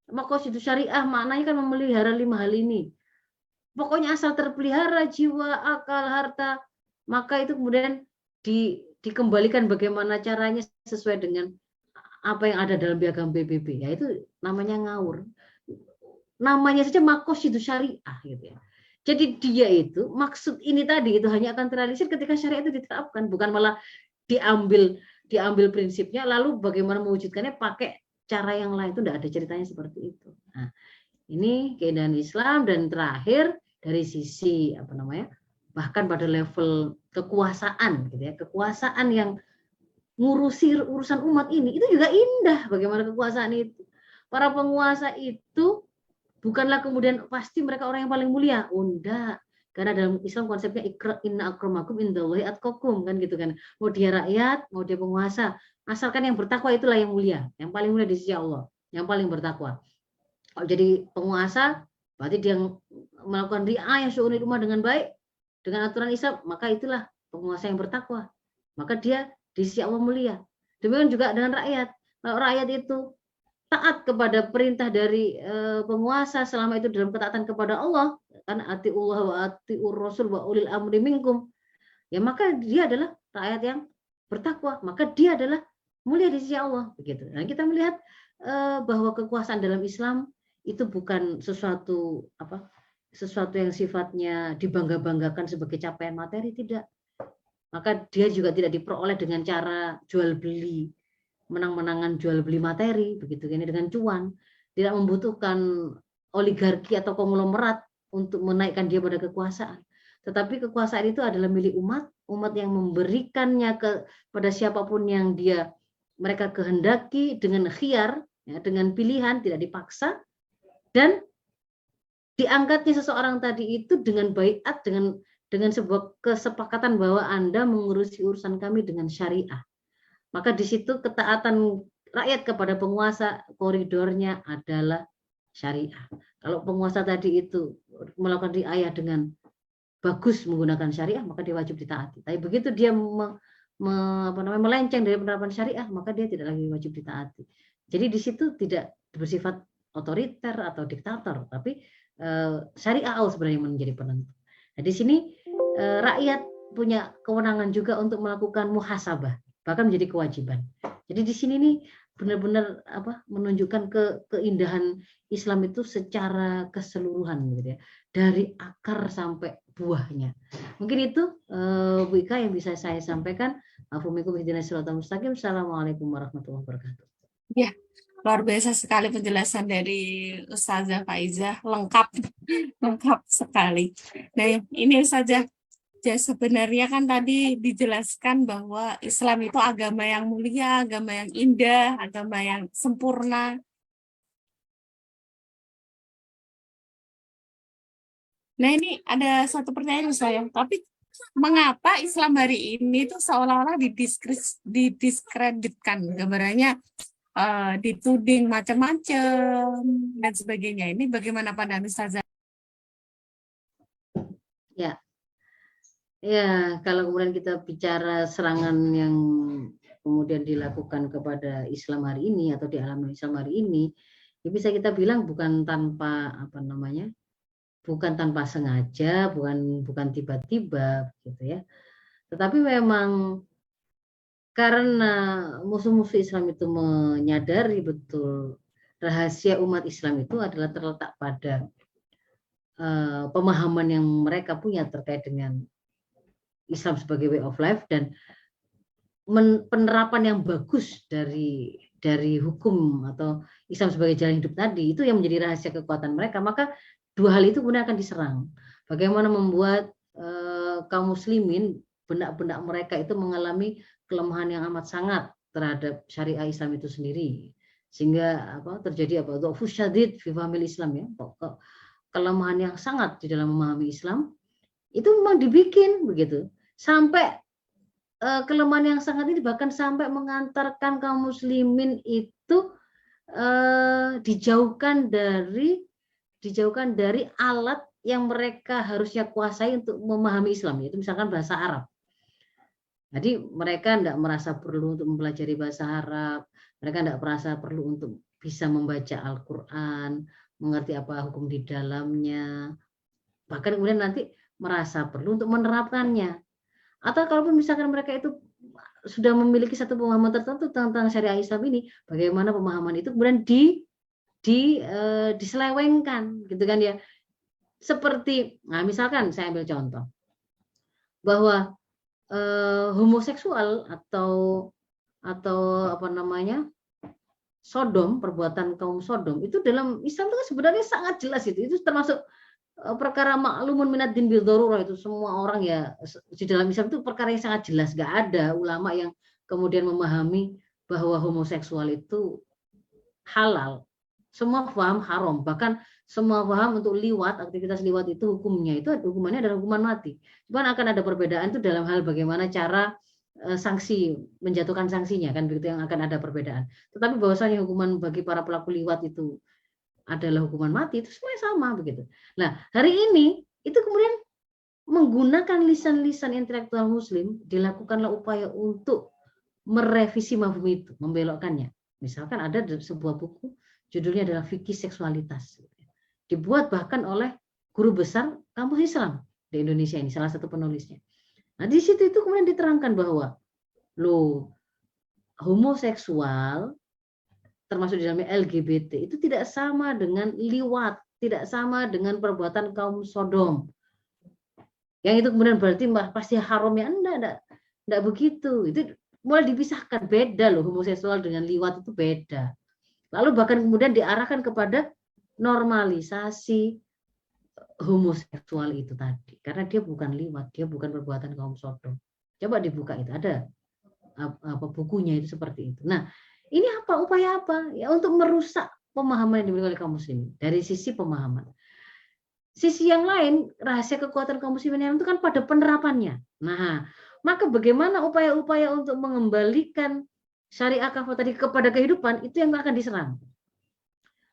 S2: maqasidus syariah, maknanya kan memelihara 5 hal ini. Pokoknya asal terpelihara jiwa, akal, harta, maka itu kemudian dikembalikan bagaimana caranya sesuai dengan apa yang ada dalam piagam PBB. Ya itu namanya ngawur. Namanya saja maqasidus syariah gitu ya. Jadi dia itu maksud ini tadi itu hanya akan terrealisir ketika syariat itu diterapkan, bukan malah diambil prinsipnya lalu bagaimana mewujudkannya pakai cara yang lain, itu tidak ada ceritanya seperti itu. Nah, ini keindahan Islam. Dan terakhir dari sisi bahkan pada level kekuasaan gitu ya, kekuasaan yang ngurusi urusan umat ini itu juga indah. Bagaimana kekuasaan itu, para penguasa itu bukanlah kemudian pasti mereka orang yang paling mulia, enggak. Karena dalam Islam konsepnya inna akramakum indallahi atqakum, kan gitu kan. Mau dia rakyat, mau dia penguasa, asalkan yang bertakwa itulah yang mulia, yang paling mulia di sisi Allah, yang paling bertakwa. Kalau jadi penguasa, berarti dia melakukan riayah syu'unil ummah dengan baik, dengan aturan Islam, maka itulah penguasa yang bertakwa. Maka dia di sisi Allah mulia. Demikian juga dengan rakyat. Kalau rakyat itu taat kepada perintah dari penguasa selama itu dalam ketaatan kepada Allah, kan atiullah wa atiur rasul wa ulil amri minkum. ya maka dia adalah rakyat yang bertakwa, maka dia adalah mulia di sisi Allah begitu. Nah, kita melihat bahwa kekuasaan dalam Islam itu bukan sesuatu yang sifatnya dibangga-banggakan sebagai capaian materi, tidak. Maka dia juga tidak diperoleh dengan cara jual beli, menang-menangan jual beli materi begitu ini dengan cuan, tidak membutuhkan oligarki atau konglomerat untuk menaikkan dia pada kekuasaan. Tetapi kekuasaan itu adalah milik umat yang memberikannya kepada siapapun yang mereka kehendaki dengan khiyar, ya, dengan pilihan, tidak dipaksa, dan diangkatnya seseorang tadi itu dengan baiat, dengan sebuah kesepakatan bahwa Anda mengurusi urusan kami dengan syariah. Maka di situ ketaatan rakyat kepada penguasa koridornya adalah syariah. Kalau penguasa tadi itu melakukan riayah dengan bagus menggunakan syariah, maka dia wajib ditaati. Tapi begitu dia melenceng dari penerapan syariah, maka dia tidak lagi wajib ditaati. Jadi di situ tidak bersifat otoriter atau diktator, tapi syariah sebenarnya menjadi penentu. Nah, di sini rakyat punya kewenangan juga untuk melakukan muhasabah, bahkan menjadi kewajiban. Jadi di sini nih benar-benar menunjukkan keindahan Islam itu secara keseluruhan gitu ya, dari akar sampai buahnya. Mungkin itu Bu Ika yang bisa saya sampaikan. Assalamualaikum warahmatullahi wabarakatuh.
S1: Ya, luar biasa sekali penjelasan dari Ustazah Faizah, lengkap sekali. Nah, ini Ustazah, ya sebenarnya kan tadi dijelaskan bahwa Islam itu agama yang mulia, agama yang indah, agama yang sempurna. Nah, ini ada satu pertanyaan saya, tapi mengapa Islam hari ini itu seolah-olah didiskreditkan, gambarannya dituding macam-macam dan sebagainya. Ini bagaimana pandangan Ustazah?
S2: Ya, kalau kemudian kita bicara serangan yang kemudian dilakukan kepada Islam hari ini atau dialami Islam hari ini, ya bisa kita bilang bukan tanpa bukan tanpa sengaja, bukan tiba-tiba gitu ya. Tetapi memang karena musuh-musuh Islam itu menyadari betul rahasia umat Islam itu adalah terletak pada pemahaman yang mereka punya terkait dengan Islam sebagai way of life dan penerapan yang bagus dari hukum atau Islam sebagai jalan hidup tadi, itu yang menjadi rahasia kekuatan mereka. Maka dua hal itu kemudian akan diserang. Bagaimana membuat kaum muslimin, benak-benak mereka itu mengalami kelemahan yang amat sangat terhadap syariah Islam itu sendiri, sehingga terjadi dhafus syadid fi fahmil Islam, ya, kelemahan yang sangat di dalam memahami Islam. Itu memang dibikin begitu, sampai kelemahan yang sangat ini bahkan sampai mengantarkan kaum muslimin itu dijauhkan dari alat yang mereka harusnya kuasai untuk memahami Islam, yaitu misalkan bahasa Arab. Jadi mereka tidak merasa perlu untuk mempelajari bahasa Arab, mereka tidak merasa perlu untuk bisa membaca Al-Quran, mengerti apa hukum di dalamnya, bahkan kemudian nanti merasa perlu untuk menerapkannya. Atau kalaupun misalkan mereka itu sudah memiliki satu pemahaman tertentu tentang syariah Islam ini, bagaimana pemahaman itu kemudian diselewengkan, gitu kan ya. Seperti, misalkan saya ambil contoh bahwa homoseksual atau Sodom, perbuatan kaum Sodom itu dalam Islam itu kan sebenarnya sangat jelas itu termasuk perkara maklumun minad din bil darurah, itu semua orang ya di dalam Islam itu perkara yang sangat jelas. Gak ada ulama yang kemudian memahami bahwa homoseksual itu halal. Semua paham haram, bahkan semua paham untuk liwat, aktivitas liwat itu hukumnya hukumannya adalah hukuman mati. Cuman akan ada perbedaan itu dalam hal bagaimana cara sanksi, menjatuhkan sanksinya, kan begitu yang akan ada perbedaan. Tetapi bahwasanya hukuman bagi para pelaku liwat itu adalah hukuman mati, itu semuanya sama begitu. Nah, hari ini itu kemudian menggunakan lisan-lisan intelektual muslim dilakukanlah upaya untuk merevisi mafhum itu, membelokkannya. Misalkan ada sebuah buku judulnya adalah Fikih Seksualitas, dibuat bahkan oleh guru besar kampus Islam di Indonesia ini, salah satu penulisnya. Nah, di situ itu kemudian diterangkan bahwa loh, homoseksual termasuk di dalamnya LGBT itu tidak sama dengan liwat, tidak sama dengan perbuatan kaum Sodom. Yang itu kemudian berarti pasti haram ya? Enggak begitu. Itu mulai dipisahkan, beda loh homoseksual dengan liwat itu beda. Lalu bahkan kemudian diarahkan kepada normalisasi homoseksual itu tadi, karena dia bukan liwat, dia bukan perbuatan kaum Sodom. Coba dibuka itu ada apa bukunya itu seperti itu. Nah, ini apa upaya apa? Ya untuk merusak pemahaman yang dimiliki oleh kaum muslimin dari sisi pemahaman. Sisi yang lain, rahasia kekuatan kaum muslimin yang itu kan pada penerapannya. Nah, maka bagaimana upaya-upaya untuk mengembalikan syariah kafah tadi kepada kehidupan itu yang akan diserang.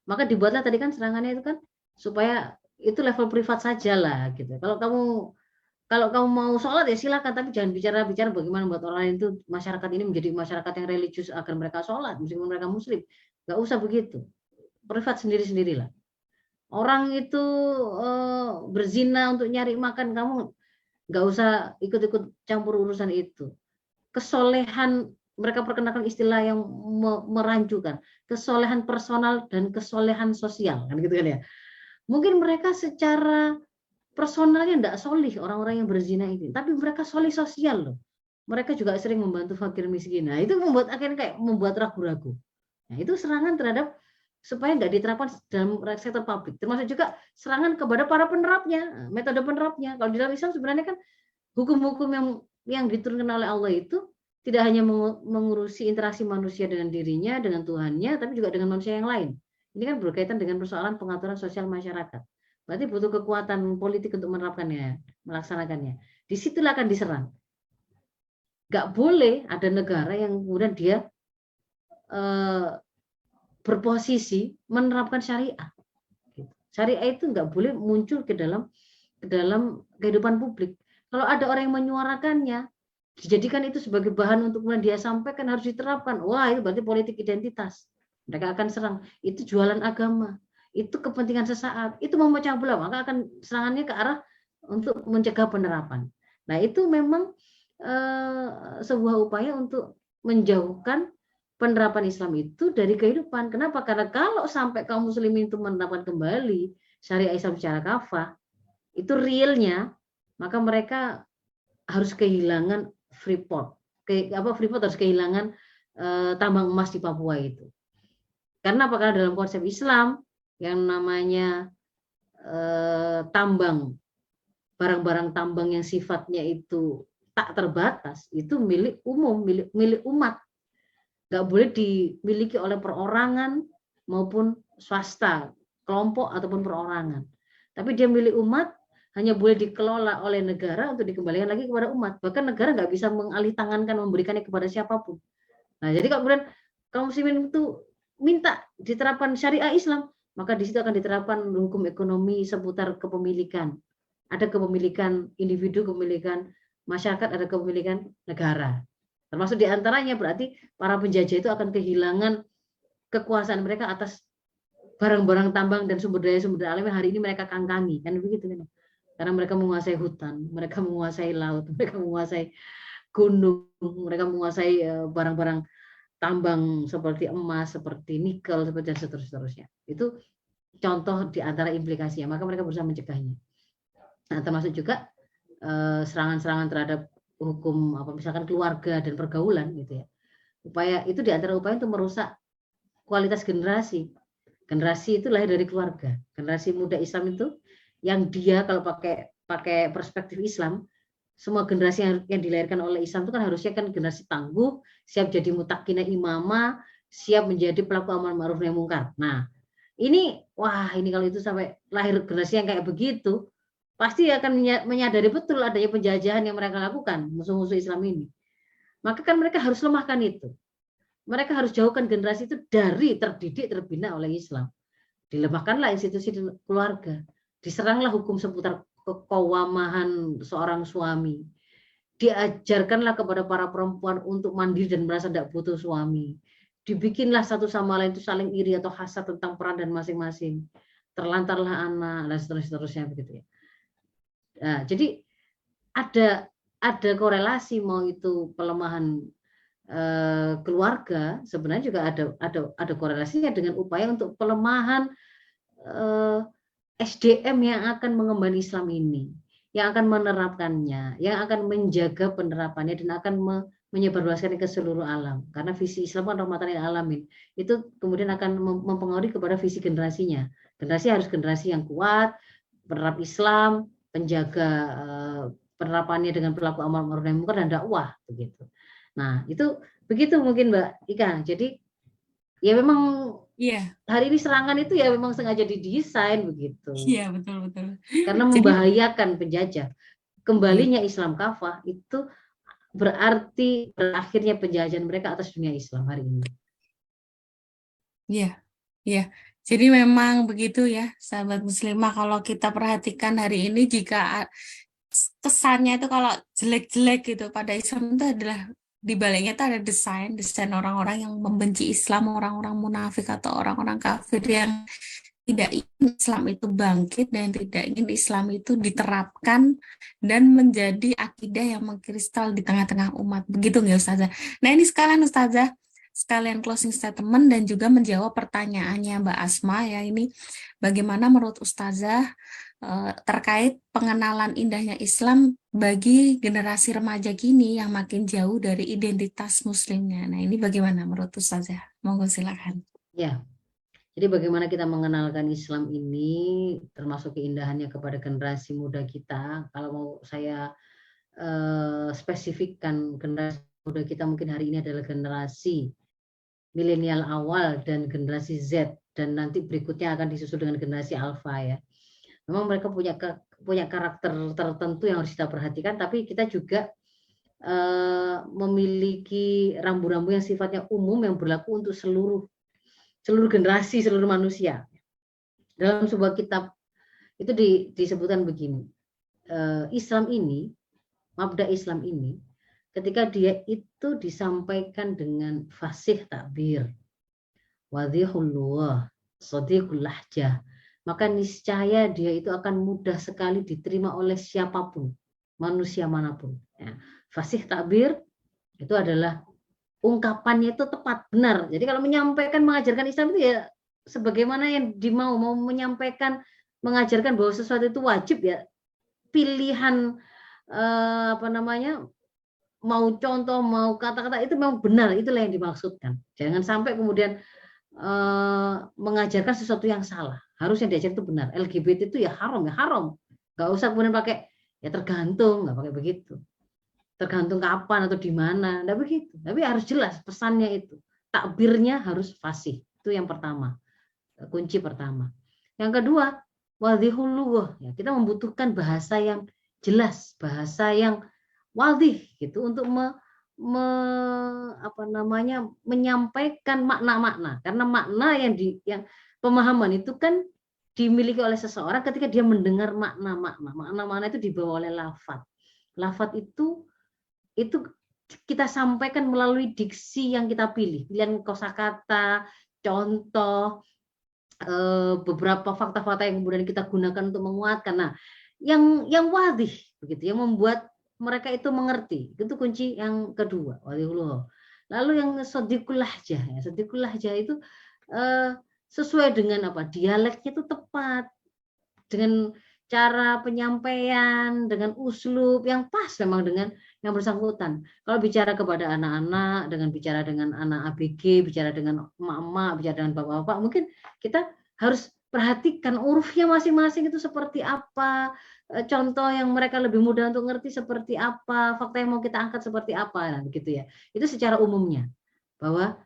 S2: Maka dibuatlah tadi kan serangannya itu kan supaya itu level privat saja lah gitu. Kalau kamu mau sholat ya silakan, tapi jangan bicara-bicara bagaimana membuat orang lain itu masyarakat ini menjadi masyarakat yang religius agar mereka sholat meskipun mereka muslim. Nggak usah begitu. Privat sendiri-sendirilah. Orang itu berzina untuk nyari makan, kamu nggak usah ikut-ikut campur urusan itu. Kesolehan, mereka perkenalkan istilah yang merancukan, kesolehan personal dan kesolehan sosial, kan gitu kan ya. Mungkin mereka secara personalnya tidak solih orang-orang yang berzina ini, tapi mereka solih sosial loh. Mereka juga sering membantu fakir miskin. Nah, itu membuat akhirnya kayak membuat ragu-ragu. Nah, itu serangan terhadap supaya nggak diterapkan dalam sektor publik, termasuk juga serangan kepada para penerapnya, metode penerapnya. Kalau di dalam Islam sebenarnya kan hukum-hukum yang diturunkan oleh Allah itu tidak hanya mengurusi interaksi manusia dengan dirinya, dengan Tuhannya, tapi juga dengan manusia yang lain. Ini kan berkaitan dengan persoalan pengaturan sosial masyarakat. Berarti butuh kekuatan politik untuk menerapkannya, melaksanakannya. Disitulah akan diserang. Nggak boleh ada negara yang kemudian dia berposisi menerapkan syariah. Syariah itu nggak boleh muncul ke dalam kehidupan publik. Kalau ada orang yang menyuarakannya, dijadikan itu sebagai bahan untuk kemudian dia sampaikan harus diterapkan. Wah, itu berarti politik identitas. Mereka akan serang. Itu jualan agama. Itu kepentingan sesaat. Itu memecah belah. Maka akan serangannya ke arah untuk mencegah penerapan. Nah, itu memang sebuah upaya untuk menjauhkan penerapan Islam itu dari kehidupan. Kenapa? Karena kalau sampai kaum muslimin itu menerapkan kembali syariah Islam secara kafah, itu realnya, maka mereka harus kehilangan Freeport. Freeport harus kehilangan tambang emas di Papua itu. Karena apa? Karena dalam konsep Islam yang namanya tambang, barang-barang tambang yang sifatnya itu tak terbatas, itu milik umum, milik umat. Nggak boleh dimiliki oleh perorangan maupun swasta, kelompok ataupun perorangan. Tapi dia milik umat, hanya boleh dikelola oleh negara untuk dikembalikan lagi kepada umat. Bahkan negara nggak bisa mengalih tangankan memberikannya kepada siapapun. Nah, jadi kalau kemudian kaum muslimin itu minta diterapkan syariah Islam, maka di situ akan diterapkan hukum ekonomi seputar kepemilikan. Ada kepemilikan individu, kepemilikan masyarakat, ada kepemilikan negara. Termasuk diantaranya berarti para penjajah itu akan kehilangan kekuasaan mereka atas barang-barang tambang dan sumber daya alam yang hari ini mereka kangkangi, kan begitu kan? Karena mereka menguasai hutan, mereka menguasai laut, mereka menguasai gunung, mereka menguasai barang-barang tambang seperti emas, seperti nikel, seperti dan seterusnya. Itu contoh di antara implikasinya. Maka mereka berusaha mencegahnya. Nah, termasuk juga serangan-serangan terhadap hukum misalkan keluarga dan pergaulan gitu ya. Upaya itu di antara upaya untuk merusak kualitas generasi. Generasi itu lahir dari keluarga. Generasi muda Islam itu yang dia kalau pakai perspektif Islam, semua generasi yang dilahirkan oleh Islam itu kan harusnya kan generasi tangguh, siap jadi mutakinah imamah, siap menjadi pelaku amar ma'ruf nahi mungkar. Nah, ini kalau itu sampai lahir generasi yang kayak begitu, pasti akan menyadari betul adanya penjajahan yang mereka lakukan, musuh-musuh Islam ini. Maka kan mereka harus lemahkan itu. Mereka harus jauhkan generasi itu dari terdidik, terbina oleh Islam. Dilemahkanlah institusi keluarga. Diseranglah hukum seputar kekawamahan seorang suami. Diajarkanlah kepada para perempuan untuk mandiri dan merasa tidak butuh suami. Dibikinlah satu sama lain itu saling iri atau hasad tentang peran dan masing-masing. Terlantarlah anak dan seterusnya begitu ya. Nah, jadi ada korelasi, mau itu pelemahan keluarga, sebenarnya juga ada korelasinya dengan upaya untuk pelemahan SDM yang akan mengemban Islam ini, yang akan menerapkannya, yang akan menjaga penerapannya dan akan menyebarluaskannya ke seluruh alam. Karena visi Islam kan rahmatan lil alamin. Itu kemudian akan mempengaruhi kepada visi generasinya. Generasi harus generasi yang kuat, penerap Islam, penjaga penerapannya dengan perilaku amal ma'ruf nahi munkar dan dakwah begitu. Nah, itu begitu mungkin Mbak Ika. Jadi ya memang
S1: Iya,
S2: hari ini serangan itu ya memang sengaja didesain begitu.
S1: iya betul.
S2: Karena
S1: Jadi
S2: membahayakan penjajah. Kembalinya Islam kafah itu berarti berakhirnya penjajahan mereka atas dunia Islam hari ini.
S1: iya. Jadi memang begitu ya, sahabat muslimah, kalau kita perhatikan hari ini, jika kesannya itu kalau jelek-jelek gitu pada Islam, itu adalah di baliknya itu ada desain orang-orang yang membenci Islam, orang-orang munafik atau orang-orang kafir yang tidak ingin Islam itu bangkit dan tidak ingin Islam itu diterapkan dan menjadi akidah yang mengkristal di tengah-tengah umat. Begitu nggak Ustazah? Nah ini sekalian closing statement dan juga menjawab pertanyaannya Mbak Asma ya, ini bagaimana menurut Ustazah terkait pengenalan indahnya Islam bagi generasi remaja kini yang makin jauh dari identitas muslimnya. Nah ini bagaimana menurut Ustazah? Monggo silakan.
S2: Ya, jadi bagaimana kita mengenalkan Islam ini, termasuk keindahannya kepada generasi muda kita. Kalau mau saya spesifikkan, generasi muda kita mungkin hari ini adalah generasi milenial awal dan generasi Z, dan nanti berikutnya akan disusul dengan generasi Alpha ya. Memang mereka punya karakter tertentu yang harus kita perhatikan, tapi kita juga memiliki rambu-rambu yang sifatnya umum yang berlaku untuk seluruh generasi, seluruh manusia. Dalam sebuah kitab itu disebutkan begini, Islam ini, mabda Islam ini, ketika dia itu disampaikan dengan fasih takbir, wadhihullah, sadiqul lahjah, maka niscaya dia itu akan mudah sekali diterima oleh siapapun, manusia manapun. Ya. Fasih takbir itu adalah ungkapannya itu tepat, benar. Jadi kalau menyampaikan, mengajarkan Islam itu ya sebagaimana yang mau menyampaikan, mengajarkan bahwa sesuatu itu wajib ya, pilihan mau contoh, mau kata-kata itu memang benar, itulah yang dimaksudkan. Jangan sampai kemudian mengajarkan sesuatu yang salah. Harusnya diajar itu benar. LGBT itu ya haram, nggak usah kemudian pakai ya tergantung, nggak pakai begitu. Tergantung kapan atau di mana, nggak begitu. Tapi harus jelas pesannya itu. Takbirnya harus fasih. Itu yang pertama, kunci pertama. Yang kedua, wadhihullah. Ya, kita membutuhkan bahasa yang jelas, bahasa yang wadih gitu untuk menyampaikan makna-makna. Karena makna yang pemahaman itu kan dimiliki oleh seseorang ketika dia mendengar makna-makna. Makna-makna itu dibawa oleh lafaz. Lafaz itu kita sampaikan melalui diksi yang kita pilih, pilihan kosakata, contoh, beberapa fakta-fakta yang kemudian kita gunakan untuk menguatkan. Nah, yang wadih begitu, yang membuat mereka itu mengerti, itu kunci yang kedua. Wadihullah. Lalu yang sadiqul lahjah, ya, sadiqul lahjah itu sesuai dengan dialeknya itu tepat, dengan cara penyampaian, dengan uslub yang pas memang dengan yang bersangkutan. Kalau bicara kepada anak-anak, bicara dengan anak ABG, bicara dengan emak-emak, bicara dengan bapak-bapak, mungkin kita harus perhatikan urufnya masing-masing itu seperti apa, contoh yang mereka lebih mudah untuk ngerti seperti apa, fakta yang mau kita angkat seperti apa, gitu ya. Itu secara umumnya, bahwa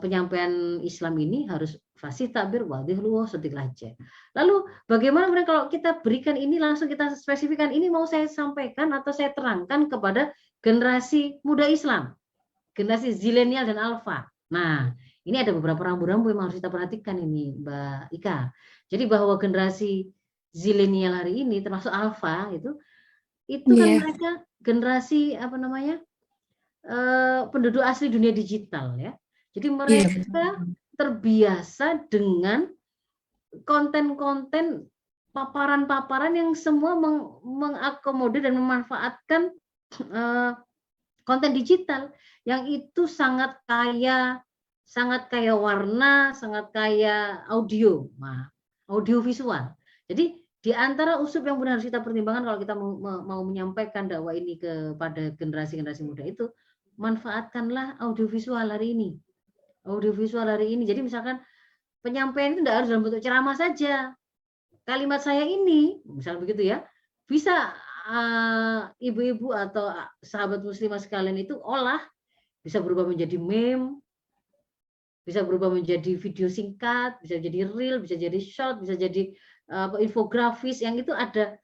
S2: penyampaian Islam ini harus fasih takbir wadihullah sadiq lahjah. Lalu bagaimana kalau kita berikan ini, langsung kita spesifikkan ini mau saya sampaikan atau saya terangkan kepada generasi muda Islam, generasi zilenial dan alfa. Nah, ini ada beberapa rambu-rambu yang harus kita perhatikan ini, Mbak Ika. Jadi bahwa generasi zilenial hari ini termasuk alfa itu kan mereka generasi penduduk asli dunia digital ya. Jadi mereka terbiasa dengan konten-konten paparan-paparan yang semua mengakomodir dan memanfaatkan konten digital yang itu sangat kaya warna, sangat kaya audio, audio visual. Jadi di antara unsur yang benar harus kita pertimbangkan kalau kita mau menyampaikan dakwah ini kepada generasi-generasi muda itu, manfaatkanlah audiovisual hari ini. Audiovisual hari ini. Jadi misalkan penyampaian itu tidak harus dalam bentuk ceramah saja. Kalimat saya ini, misalnya begitu ya, bisa ibu-ibu atau sahabat muslimah sekalian itu olah, bisa berubah menjadi meme, bisa berubah menjadi video singkat, bisa jadi reel, bisa jadi short, bisa jadi infografis yang itu ada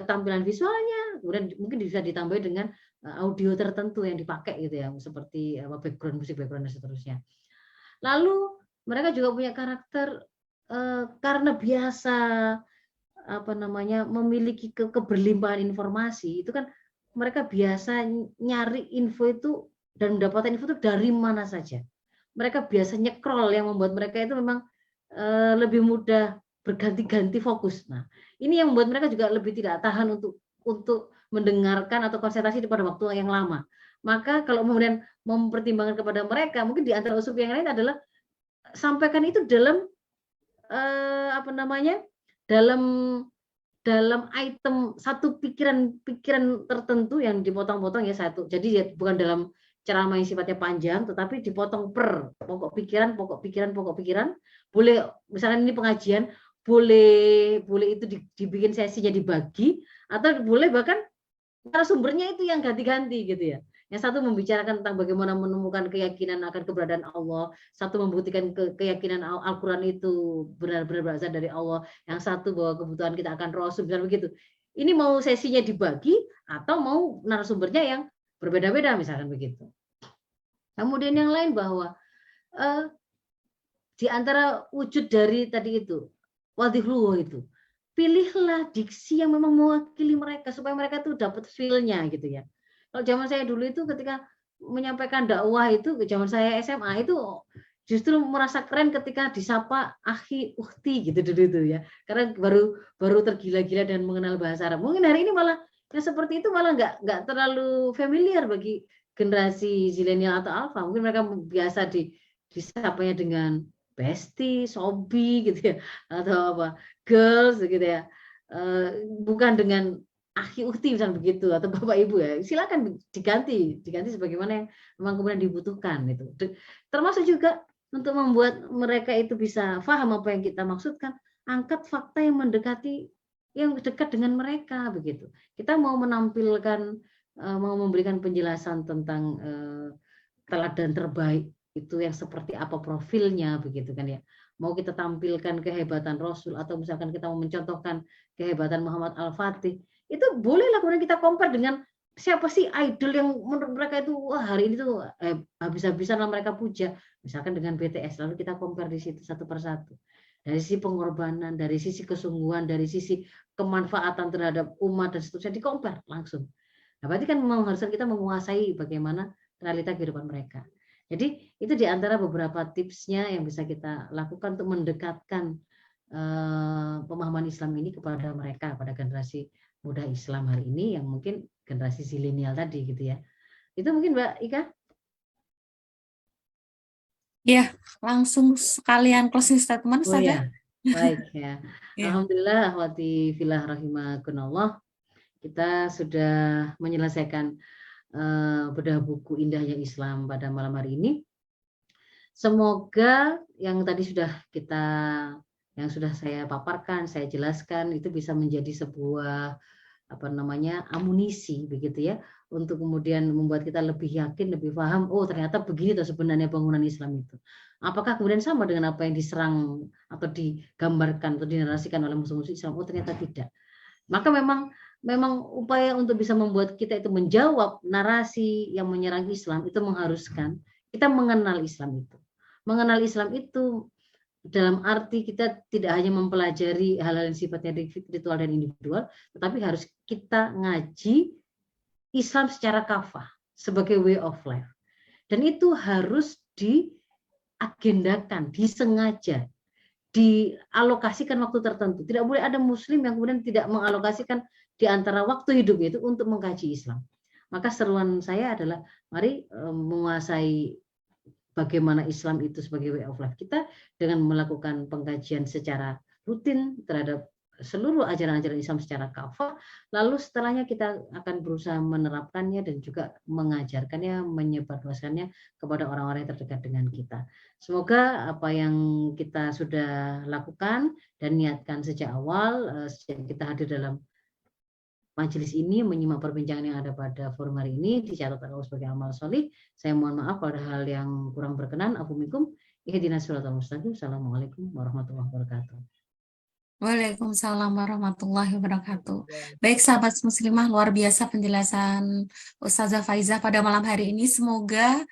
S2: tampilan visualnya, kemudian mungkin bisa ditambah dengan audio tertentu yang dipakai gitu ya, seperti background musik, background dan seterusnya. Lalu mereka juga punya karakter karena biasa memiliki keberlimpahan informasi, itu kan mereka biasa nyari info itu dan mendapatkan info itu dari mana saja. Mereka biasa nyekrol yang membuat mereka itu memang lebih mudah berganti-ganti fokus. Nah, ini yang membuat mereka juga lebih tidak tahan untuk mendengarkan atau konsentrasi pada waktu yang lama. Maka kalau kemudian mempertimbangkan kepada mereka, mungkin di antara usul yang lain adalah sampaikan itu dalam dalam item satu pikiran tertentu yang dipotong-potong ya satu. Jadi bukan dalam ceramah yang sifatnya panjang, tetapi dipotong per pokok pikiran. Boleh misalnya ini pengajian, boleh itu dibikin sesinya dibagi, atau boleh bahkan narasumbernya itu yang ganti-ganti gitu ya. Yang satu membicarakan tentang bagaimana menemukan keyakinan akan keberadaan Allah, satu membuktikan keyakinan Al-Quran itu benar-benar berasal dari Allah, yang satu bahwa kebutuhan kita akan Rasul, misalnya begitu. Ini mau sesinya dibagi atau mau narasumbernya yang berbeda-beda, misalkan begitu. Kemudian yang lain bahwa di antara wujud dari tadi itu, wadihluh itu, pilihlah diksi yang memang mewakili mereka supaya mereka tuh dapat feel-nya gitu ya. Kalau zaman saya dulu itu ketika menyampaikan dakwah itu, zaman saya SMA itu justru merasa keren ketika disapa akhi, ukhti gitu dulu itu ya. Karena baru tergila-gila dan mengenal bahasa Arab. Mungkin hari ini malah yang seperti itu malah nggak terlalu familiar bagi generasi zilenial atau alfa. Mungkin mereka biasa disapanya dengan bestie, sobi gitu ya, atau apa girls gitu ya, bukan dengan akhi ukti misalnya begitu, atau bapak ibu ya, silakan diganti sebagaimana yang memang kemudian dibutuhkan itu. Termasuk juga untuk membuat mereka itu bisa paham apa yang kita maksudkan, angkat fakta yang mendekati, yang dekat dengan mereka begitu. Kita mau menampilkan, mau memberikan penjelasan tentang teladan terbaik itu yang seperti apa profilnya begitu kan ya. Mau kita tampilkan kehebatan Rasul atau misalkan kita mau mencontohkan kehebatan Muhammad Al-Fatih, itu bolehlah kemudian kita compare dengan siapa sih idol yang menurut mereka itu wah hari ini tuh habis-habisan mereka puja, misalkan dengan BTS, lalu kita compare di situ satu persatu. Dari sisi pengorbanan, dari sisi kesungguhan, dari sisi kemanfaatan terhadap umat dan seterusnya, di compare langsung. Nah, berarti kan mengharuskan kita menguasai bagaimana realita kehidupan mereka. Jadi itu di antara beberapa tipsnya yang bisa kita lakukan untuk mendekatkan pemahaman Islam ini kepada mereka, pada generasi muda Islam hari ini yang mungkin generasi zilenial tadi gitu ya. Itu mungkin Mbak Ika?
S1: Ya, langsung sekalian closing statement saja.
S2: Ya, baik ya. Alhamdulillah, akhwati fillah rahimakumullah. Kita sudah menyelesaikan bedah buku indahnya Islam pada malam hari ini. Semoga yang tadi yang sudah saya paparkan, saya jelaskan itu bisa menjadi sebuah amunisi begitu ya, untuk kemudian membuat kita lebih yakin, lebih paham, oh ternyata begini tuh sebenarnya bangunan Islam itu. Apakah kemudian sama dengan apa yang diserang atau digambarkan atau dinarasikan oleh musuh-musuh Islam? Oh ternyata tidak. Maka memang upaya untuk bisa membuat kita itu menjawab narasi yang menyerang Islam itu mengharuskan kita mengenal Islam itu. Mengenal Islam itu dalam arti kita tidak hanya mempelajari hal-hal yang sifatnya ritual dan individual, tetapi harus kita ngaji Islam secara kafah sebagai way of life. Dan itu harus diagendakan, disengaja, dialokasikan waktu tertentu. Tidak boleh ada muslim yang kemudian tidak mengalokasikan di antara waktu hidupnya itu untuk mengkaji Islam. Maka seruan saya adalah mari menguasai bagaimana Islam itu sebagai way of life kita dengan melakukan pengkajian secara rutin terhadap seluruh ajaran-ajaran Islam secara kafah, lalu setelahnya kita akan berusaha menerapkannya dan juga mengajarkannya, menyebarluaskannya kepada orang-orang yang terdekat dengan kita. Semoga apa yang kita sudah lakukan dan niatkan sejak awal, sejak kita hadir dalam majelis ini, menyimak perbincangan yang ada pada forum hari ini, dicatat Allah sebagai amal solih. Saya mohon maaf pada hal yang kurang berkenan. Afu minkum. Ihdinas siratal mustaqim. Assalamualaikum warahmatullahi wabarakatuh.
S1: Waalaikumsalam warahmatullahi wabarakatuh. Baik sahabat muslimah, luar biasa penjelasan Ustazah Faizah pada malam hari ini. Semoga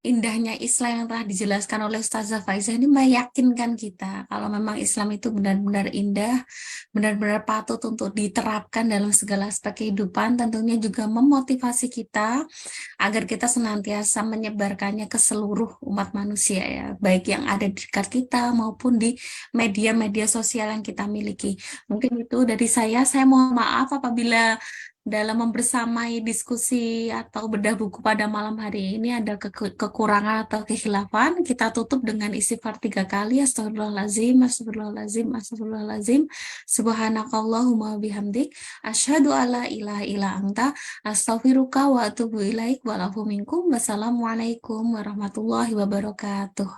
S1: indahnya Islam yang telah dijelaskan oleh Ustazah Faizah ini meyakinkan kita kalau memang Islam itu benar-benar indah, benar-benar patut untuk diterapkan dalam segala aspek kehidupan. Tentunya juga memotivasi kita agar kita senantiasa menyebarkannya ke seluruh umat manusia ya, baik yang ada di dekat kita maupun di media-media sosial yang kita miliki. Mungkin itu dari saya mohon maaf apabila dalam membersamai diskusi atau bedah buku pada malam hari ini ada kekurangan atau kekhilafan. Kita tutup dengan istighfar 3 kali. Astagfirullahaladzim, astagfirullahaladzim, astagfirullahaladzim. Subhanakallahumma bihamdik. Asyhadu alla ilaha illa anta. Astaghfiruka wa atubu ilaik. Walafu minkum. Wassalamualaikum warahmatullahi wabarakatuh.